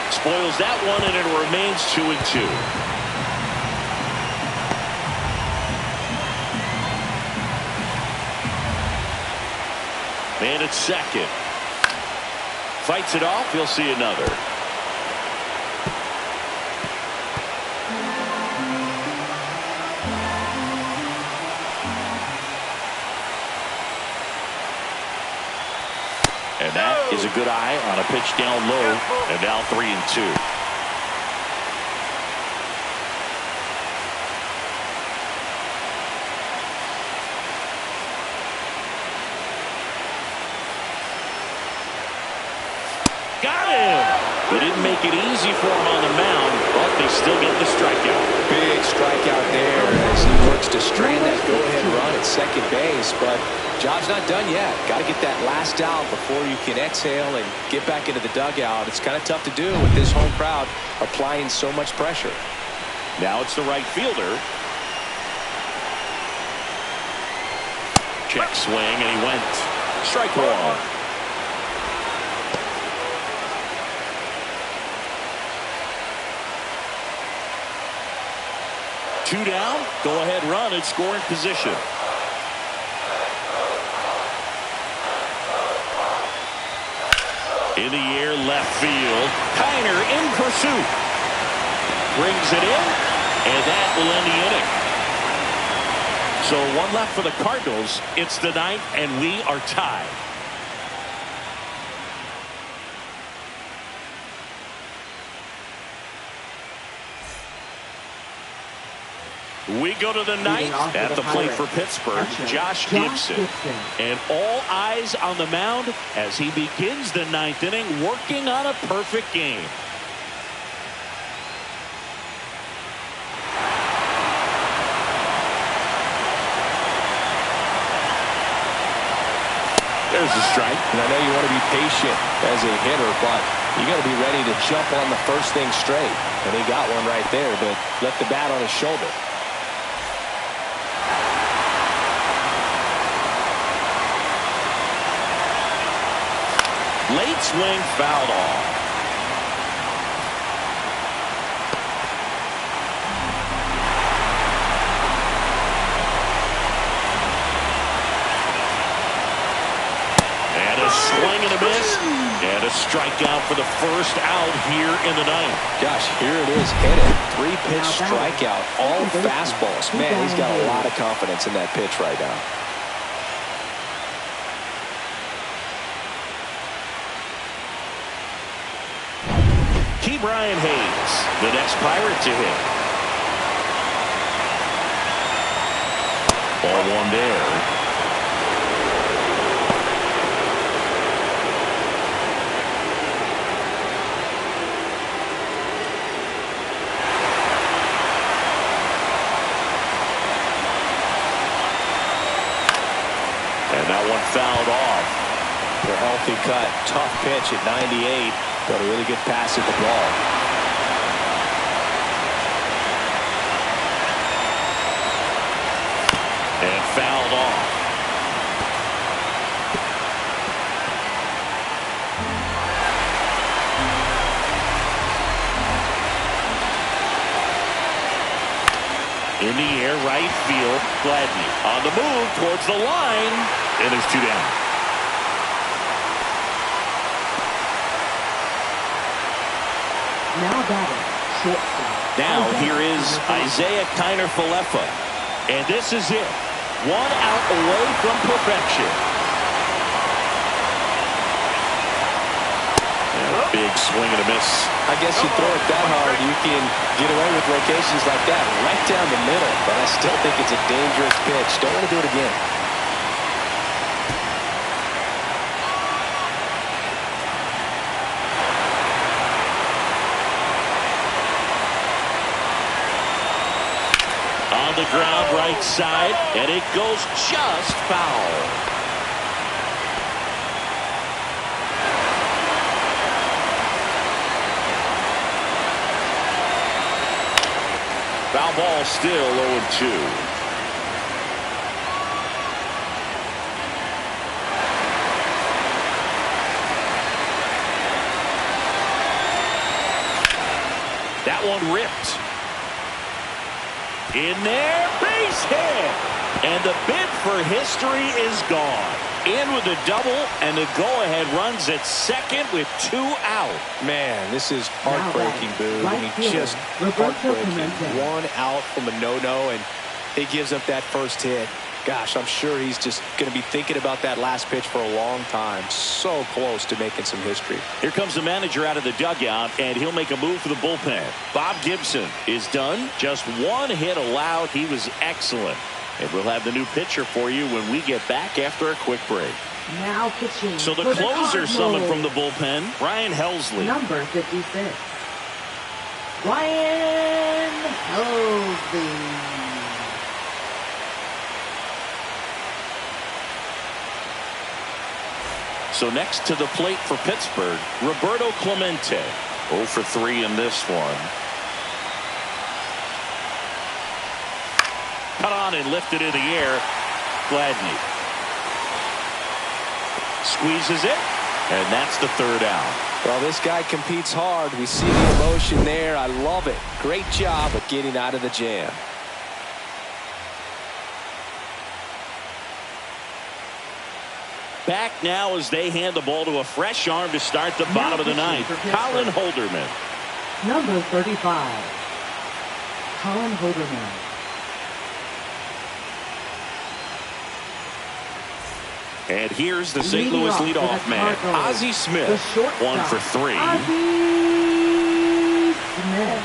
Spoils that one, and it remains 2-2. Man at second. Fights it off. He'll see another. And that is a good eye on a pitch down low. And now 3-2. Got him! They didn't make it easy for him on the mound, but they still get the strikeout. Big strikeout there as he works to strand that go-ahead run at second base, but job's not done yet. Got to get that last out before you can exhale and get back into the dugout. It's kind of tough to do with this home crowd applying so much pressure. Now it's the right fielder. Check swing, and he went. Strike one. Two down, go-ahead run in scoring position. In the air, left field. Kiner in pursuit. Brings it in, and that will end the inning. So one left for the Cardinals. It's the ninth, and we are tied. We go to the ninth. At the plate for Pittsburgh, Josh Gibson. And all eyes on the mound as he begins the ninth inning, working on a perfect game. There's a strike. And I know you want to be patient as a hitter, but you got to be ready to jump on the first thing straight. And he got one right there, but left the bat on his shoulder. Late swing, fouled off. And a swing and a miss. And a strikeout for the first out here in the ninth. Gosh, here it is, hit it. 3-pitch strikeout, all fastballs. Man, he's got a lot of confidence in that pitch right now. Brian Hayes, the next Pirate to hit. Ball one there. A healthy cut. Tough pitch at 98, but a really good pass at the ball. And fouled off. In the air, right field. Gladney on the move towards the line. And there's 2 down. Now batting, shortstop. Now here is Isaiah Kiner-Falefa. And this is it. 1 out away from perfection. And a big swing and a miss. I guess you throw it that hard, you can get away with locations like that right down the middle. But I still think it's a dangerous pitch. Don't want to do it again. On the ground, right side, and it goes just foul. Foul ball, still 0-2. That one ripped. In there, base hit. And the bid for history is gone. In with a double, and the go-ahead runs at second with 2 out. Man, this is heartbreaking, Boo. I mean, just heartbreaking. 1 out from a no-no, and he gives up that first hit. Gosh, I'm sure he's just going to be thinking about that last pitch for a long time. So close to making some history. Here comes the manager out of the dugout, and he'll make a move for the bullpen. Bob Gibson is done. Just 1 hit allowed. He was excellent. And we'll have the new pitcher for you when we get back after a quick break. Now pitching. So the closer summoned from the bullpen, Ryan Helsley. Number 56. Ryan Helsley. So next to the plate for Pittsburgh, Roberto Clemente. 0 for 3 in this one. Cut on and lifted in the air. Gladney squeezes it, and that's the 3rd out. Well, this guy competes hard. We see the emotion there. I love it. Great job of getting out of the jam. Back now as they hand the ball to a fresh arm to start the bottom of the 9th. Colin Holderman. Number 35. Colin Holderman. And here's the St. Louis leadoff man, Ozzie Smith. 1 for 3. Ozzie Smith.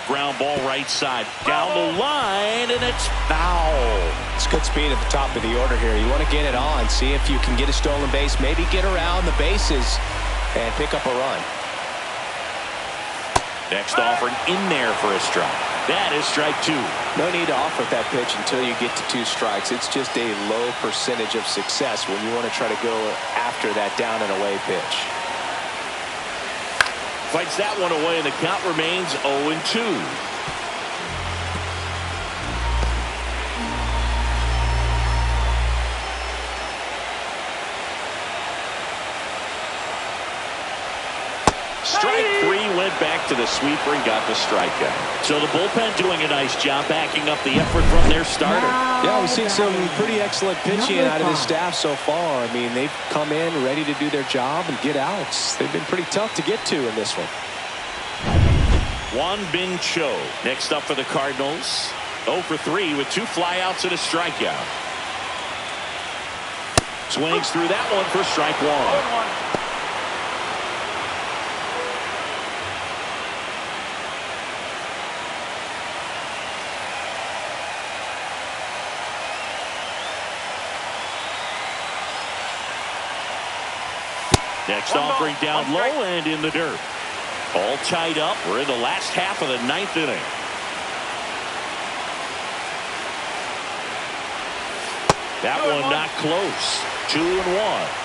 Ground ball right side. Down the line, and it's foul. It's good speed at the top of the order here. You want to get it on. See if you can get a stolen base. Maybe get around the bases and pick up a run. Next offering in there for a strike. That is strike 2. No need to offer that pitch until you get to 2 strikes. It's just a low percentage of success when you want to try to go after that down and away pitch. Fights that one away, and the count remains 0-2. Strike 3 went back to the sweeper and got the strikeout. So the bullpen doing a nice job backing up the effort from their starter. Yeah, we've seen some pretty excellent pitching out of this staff so far. I mean, they've come in ready to do their job and get outs. They've been pretty tough to get to in this one. Juan Bin Cho next up for the Cardinals. 0 for 3 with 2 flyouts and a strikeout. Swings through that one for strike 1. Next offering down low and in the dirt. All tied up. We're in the last half of the 9th inning. That one not close. 2-1.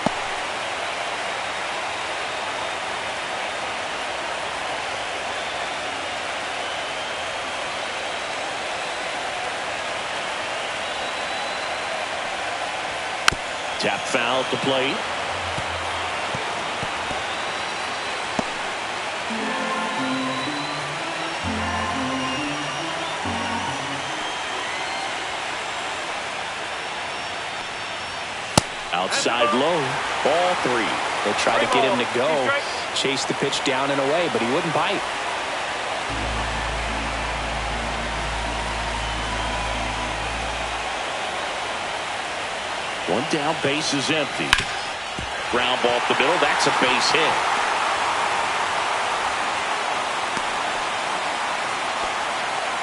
Tap foul to plate. Outside low. Ball 3. They tried to get him to go. Chase the pitch down and away, but he wouldn't bite. One down, base is empty. Ground ball up the middle. That's a base hit.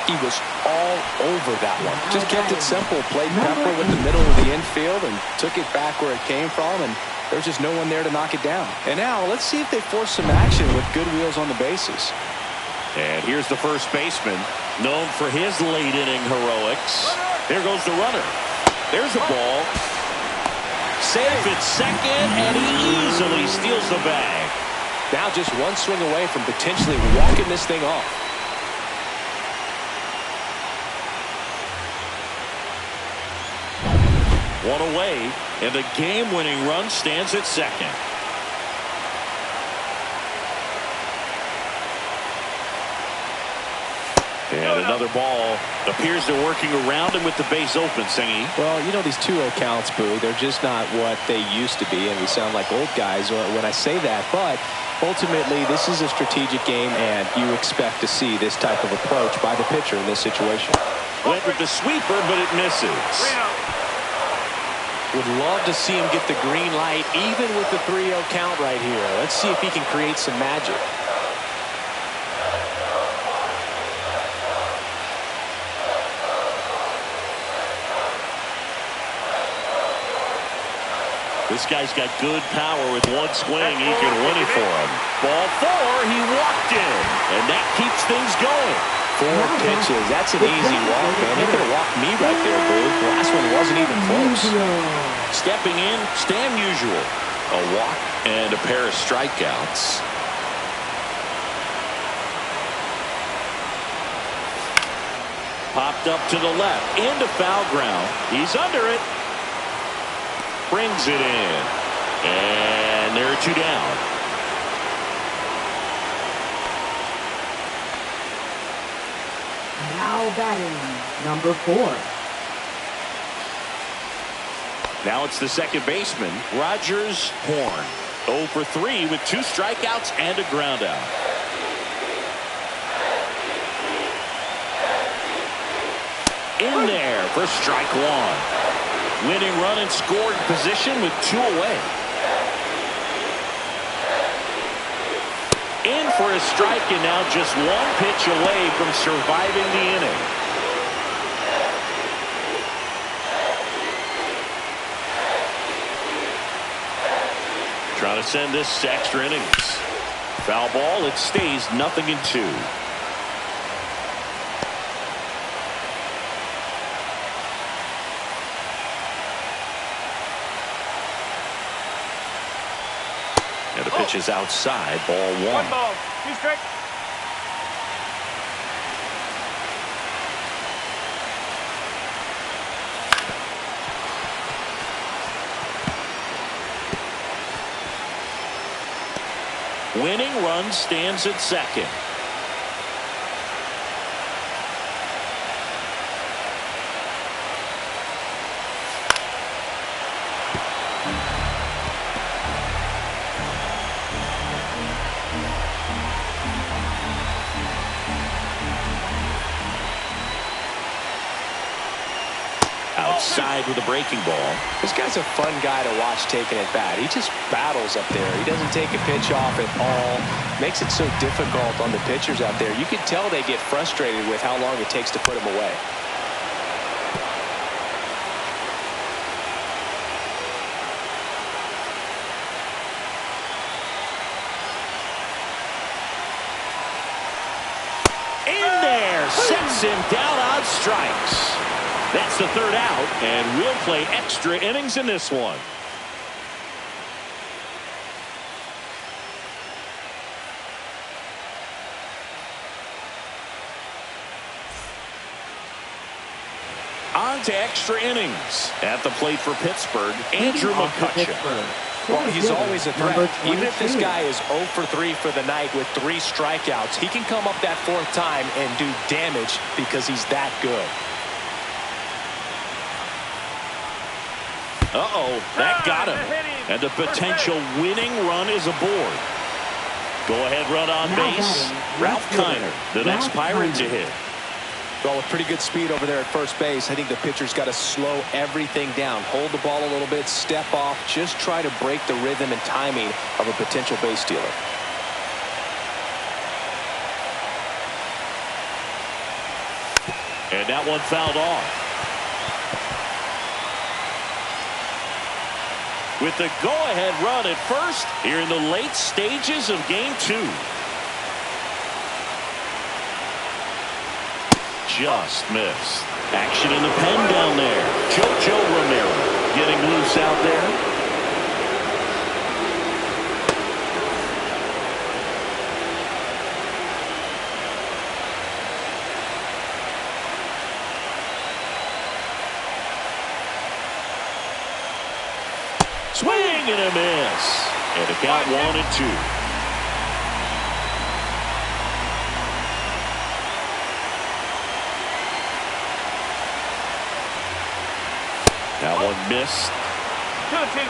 He was all over that one. Just kept it simple. Played pepper with the middle of the infield and took it back where it came from, and there's just no one there to knock it down. And now let's see if they force some action with good wheels on the bases. And here's the first baseman, known for his late inning heroics. There goes the runner. There's the ball. Safe at second, and he easily steals the bag. Now just one swing away from potentially walking this thing off. One away, and the game-winning run stands at second. And another ball. Appears they're working around him with the base open, Singy. Well, you know, these 2-0 counts, Boo, they're just not what they used to be, and we sound like old guys when I say that. But ultimately, this is a strategic game, and you expect to see this type of approach by the pitcher in this situation. Went with the sweeper, but it misses. Would love to see him get the green light, even with the 3-0 count right here. Let's see if he can create some magic. This guy's got good power. With one swing, he can win it for him. Ball 4, he walked in, and that keeps things going. 4 pitches. That's an easy walk, man. He could have walked me right there, Boo. The last one wasn't even close. Stepping in, Stan Musial. A walk and a pair of strikeouts. Popped up to the left, into foul ground. He's under it. Brings it in. And there are 2 down. Now batting, number 4. Now it's the second baseman, Rogers Horn. 0 for 3 with 2 strikeouts and a ground out. In there for strike 1. Winning run in scoring position with 2 away. In for a strike, and now just 1 pitch away from surviving the inning. Trying to send this to extra innings. Foul ball, it stays 0-2. And the pitch is outside, ball 1. 1 ball, 2 strikes. Winning run stands at second. Outside with a breaking ball. This guy's a fun guy to watch taking at bat. He just battles up there. He doesn't take a pitch off at all. Makes it so difficult on the pitchers out there. You can tell they get frustrated with how long it takes to put him away. In there, sets him down on strikes. That's the third out, and we'll play extra innings in this one. On to extra innings. At the plate for Pittsburgh, Andrew McCutcheon. Well, he's always a threat. Even if this guy is 0 for 3 for the night with 3 strikeouts, he can come up that 4th time and do damage because he's that good. Uh-oh, that got him. And the potential winning run is aboard. Go-ahead run on base. Ralph Kiner, the next Pirate to hit. Well, with pretty good speed over there at first base, I think the pitcher's got to slow everything down. Hold the ball a little bit, step off, just try to break the rhythm and timing of a potential base stealer. And that one fouled off. With the go-ahead run at first here in the late stages of Game 2. Just missed. Action in the pen down there. JoJo Romero getting loose out there. Swing and a miss. And it got 1-2. That one missed. 2-2.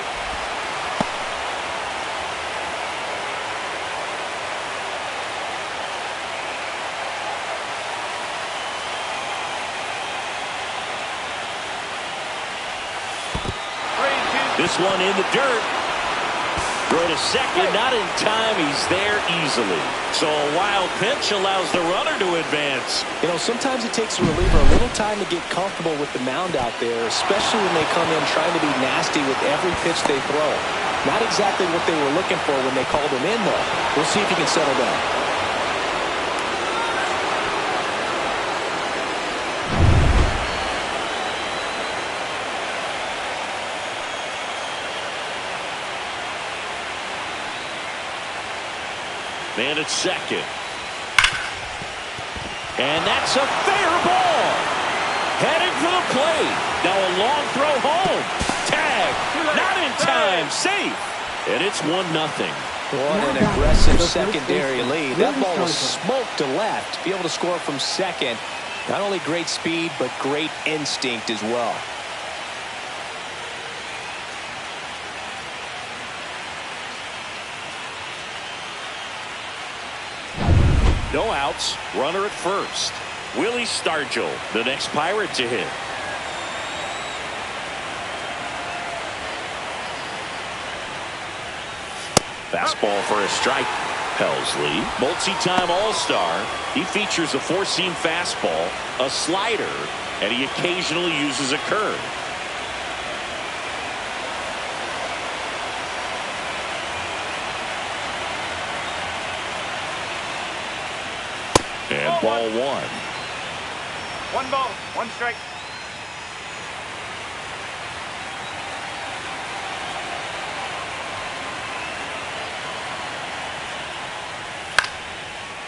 This one in the dirt. Throw to second, not in time. He's there easily. So a wild pitch allows the runner to advance. You know, sometimes it takes a reliever a little time to get comfortable with the mound out there, especially when they come in trying to be nasty with every pitch they throw. Not exactly what they were looking for when they called him in, though. We'll see if he can settle down. Man at second. And that's a fair ball. Heading for the plate. Now a long throw home. Tag. Not in time. Safe. And it's 1-0. What an aggressive secondary lead. That ball was smoked to left. To be able to score from second. Not only great speed, but great instinct as well. No outs. Runner at first. Willie Stargell, the next Pirate to hit. Fastball for a strike. Helsley, multi-time All-Star. He features a four-seam fastball, a slider, and he occasionally uses a curve. And ball 1. 1 ball, 1 strike.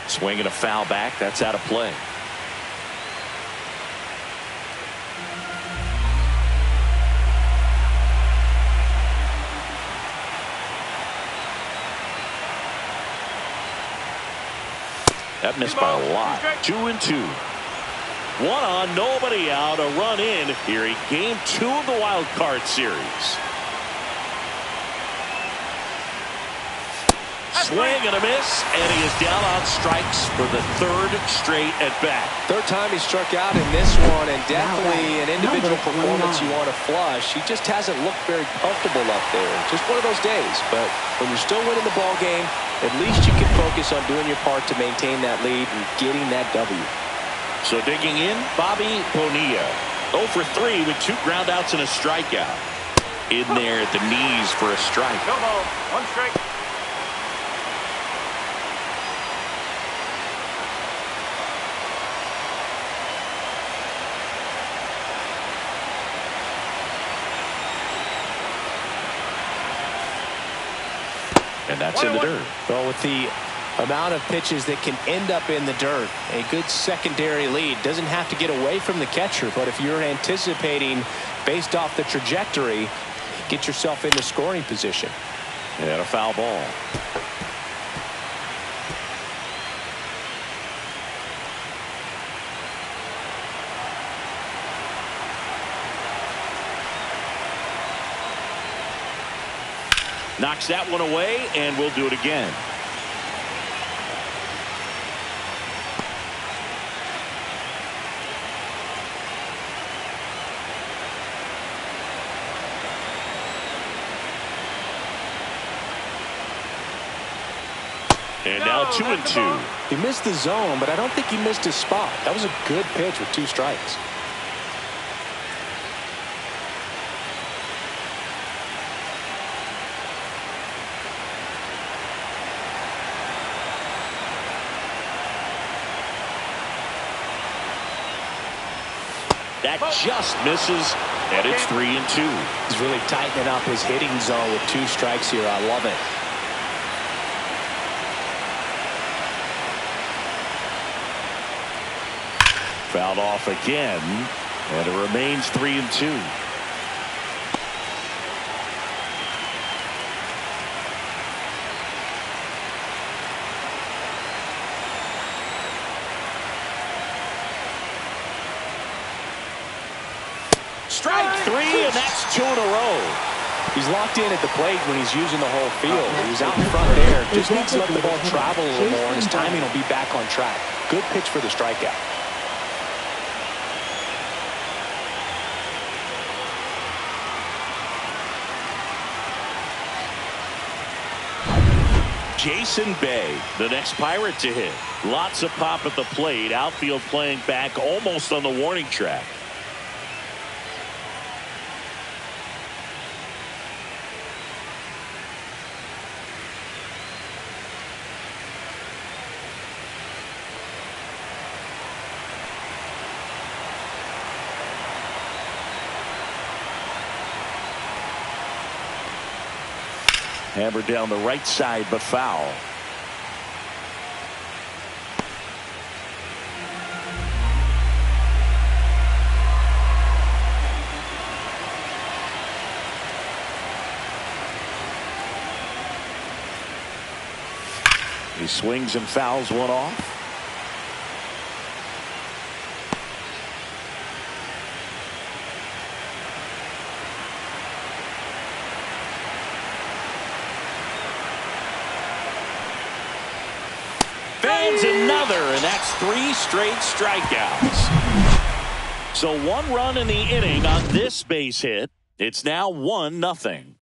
Swing and a foul back. That's out of play. That missed by a lot. 2-2. 1 on, nobody out. A run in here in Game 2 of the Wild Card series. Swing and a miss, and he is down on strikes for the 3rd straight at bat. 3rd time he struck out in this one, and definitely an individual performance you want to flush. He just hasn't looked very comfortable up there. Just one of those days. But when you're still winning the ball game, at least you can focus on doing your part to maintain that lead and getting that W. So digging in, Bobby Bonilla. 0 for 3 with 2 groundouts and a strikeout. In there at the knees for a strike. No ball, 1 strike. And that's in the dirt. Well, with the amount of pitches that can end up in the dirt, a good secondary lead doesn't have to get away from the catcher, but if you're anticipating based off the trajectory, get yourself into scoring position. And a foul ball. Knocks that one away, and we'll do it again. And now 2-2. He missed the zone, but I don't think he missed his spot. That was a good pitch with 2 strikes. That just misses, and it's 3-2. He's really tightening up his hitting zone with 2 strikes here. I love it. Fouled off again, and it remains 3-2. Strike 3, and that's 2 in a row. He's locked in at the plate when he's using the whole field. He was out in front there. Just needs to let the ball travel a little more, and his timing will be back on track. Good pitch for the strikeout. Jason Bay, the next Pirate to hit. Lots of pop at the plate. Outfield playing back almost on the warning track. Hammered down the right side, but foul. He swings and fouls one off. Another, and that's 3 straight strikeouts. So 1 run in the inning on this base hit. It's now 1-0.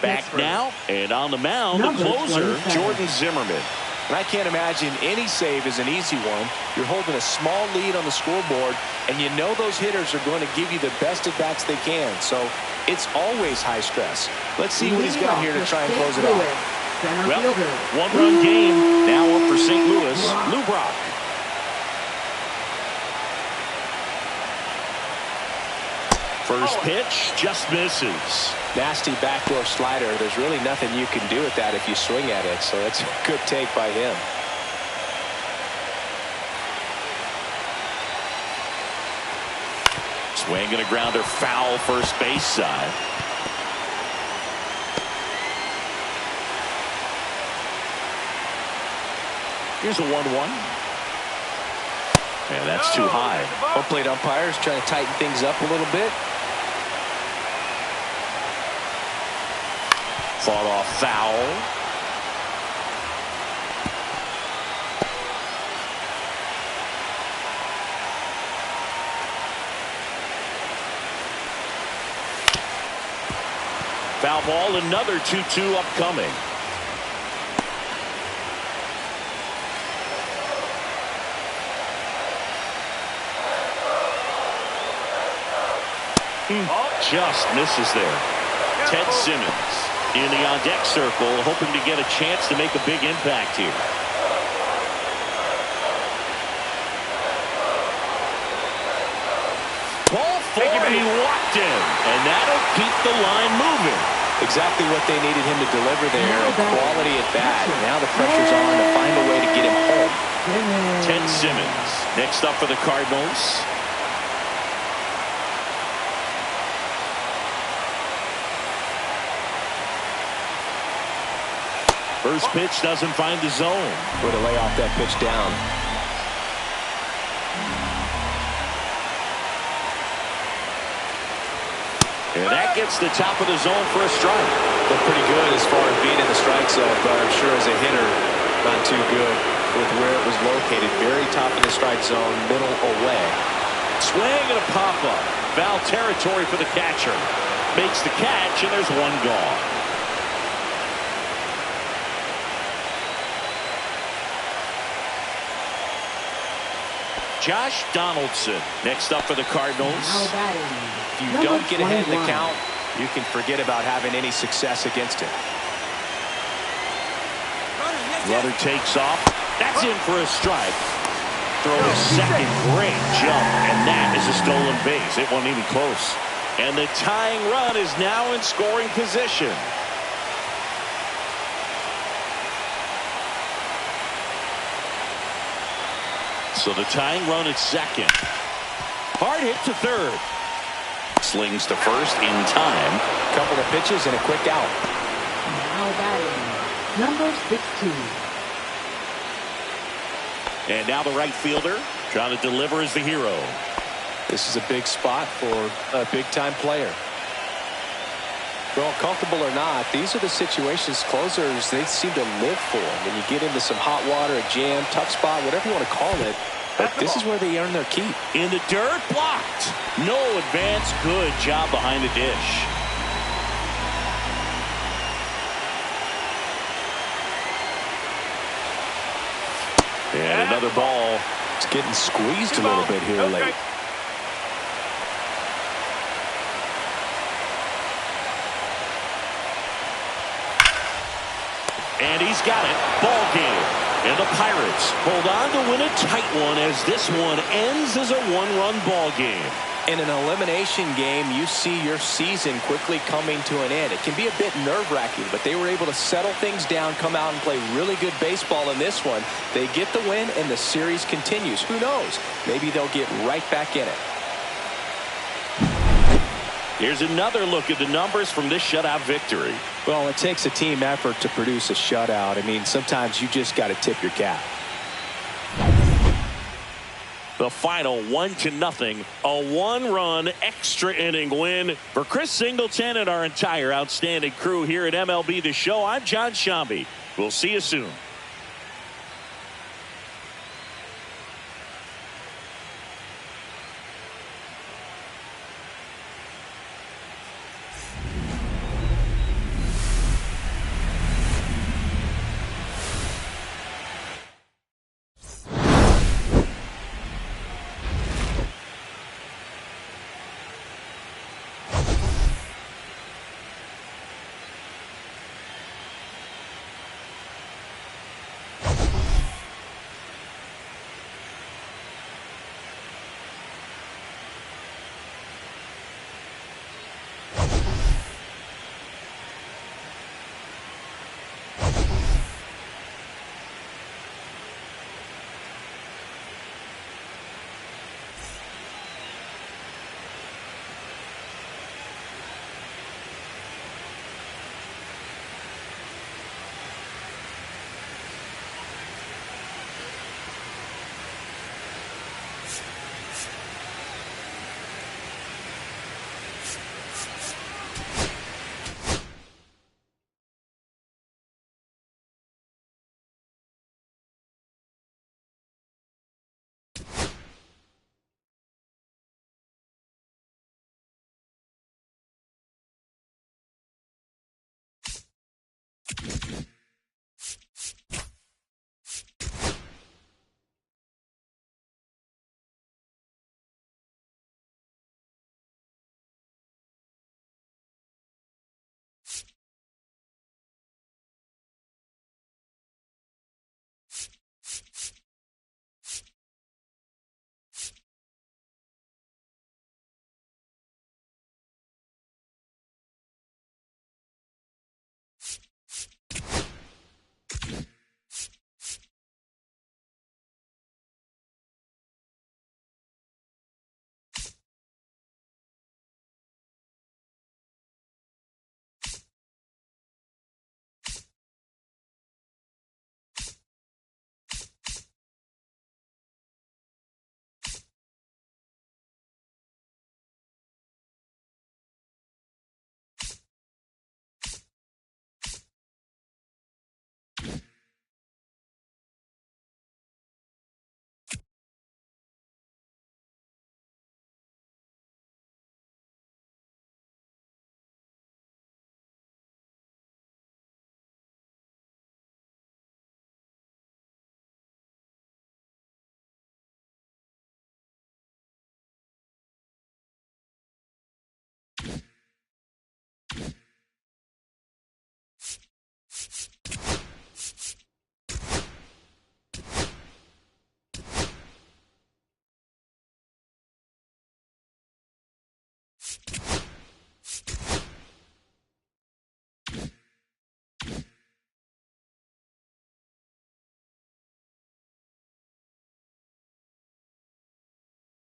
Back now, and on the mound, the closer, Jordan Zimmerman. And I can't imagine any save is an easy one. You're holding a small lead on the scoreboard, and you know those hitters are going to give you the best at-bats they can. So it's always high stress. Let's see what he's got here to try and close it out. Well, 1-run game now up for St. Louis. Lou Brock. First pitch just misses. Nasty backdoor slider. There's really nothing you can do with that if you swing at it. So that's a good take by him. Swing and a grounder foul first base side. Here's a 1-1. And that's too high. Home plate umpires trying to tighten things up a little bit. Fought off foul. Foul ball, another 2-2 upcoming. Just misses there. Ted Simmons in the on-deck circle, hoping to get a chance to make a big impact here. Walked in, and that'll keep the line moving. Exactly what they needed him to deliver there. A quality at bat. Now the pressure's on to find a way to get him home. Ted Simmons next up for the Cardinals. First pitch doesn't find the zone. Way to lay off that pitch down. And that gets the top of the zone for a strike. Looked pretty good as far as being in the strike zone, but I'm sure as a hitter, not too good with where it was located. Very top of the strike zone, middle away. Swing and a pop-up. Foul territory for the catcher. Makes the catch, and there's one gone. Josh Donaldson next up for the Cardinals. If you don't get ahead in the count, you can forget about having any success against it. Runner takes off. That's in for a strike. Throws second. Great jump. And that is a stolen base. It wasn't even close. And the tying run is now in scoring position. So the tying run at second. Hard hit to third. Slings to first in time. Couple of pitches and a quick out. Now batting, number 16. And now the right fielder trying to deliver as the hero. This is a big spot for a big-time player. Well, comfortable or not, these are the situations closers they seem to live for. When you get into some hot water, a jam, tough spot, whatever you want to call it, but this is where they earn their keep. In the dirt, blocked. No advance. Good job behind the dish. And another ball. It's getting squeezed a little bit here late. And he's got it. Ball game. And the Pirates hold on to win a tight one as this one ends as a one-run ball game. In an elimination game, you see your season quickly coming to an end. It can be a bit nerve-wracking, but they were able to settle things down, come out and play really good baseball in this one. They get the win, and the series continues. Who knows? Maybe they'll get right back in it. Here's another look at the numbers from this shutout victory. Well, it takes a team effort to produce a shutout. I mean, sometimes you just got to tip your cap. The final 1-0, a one-run extra inning win for Chris Singleton and our entire outstanding crew here at MLB The Show. I'm John Shambi. We'll see you soon.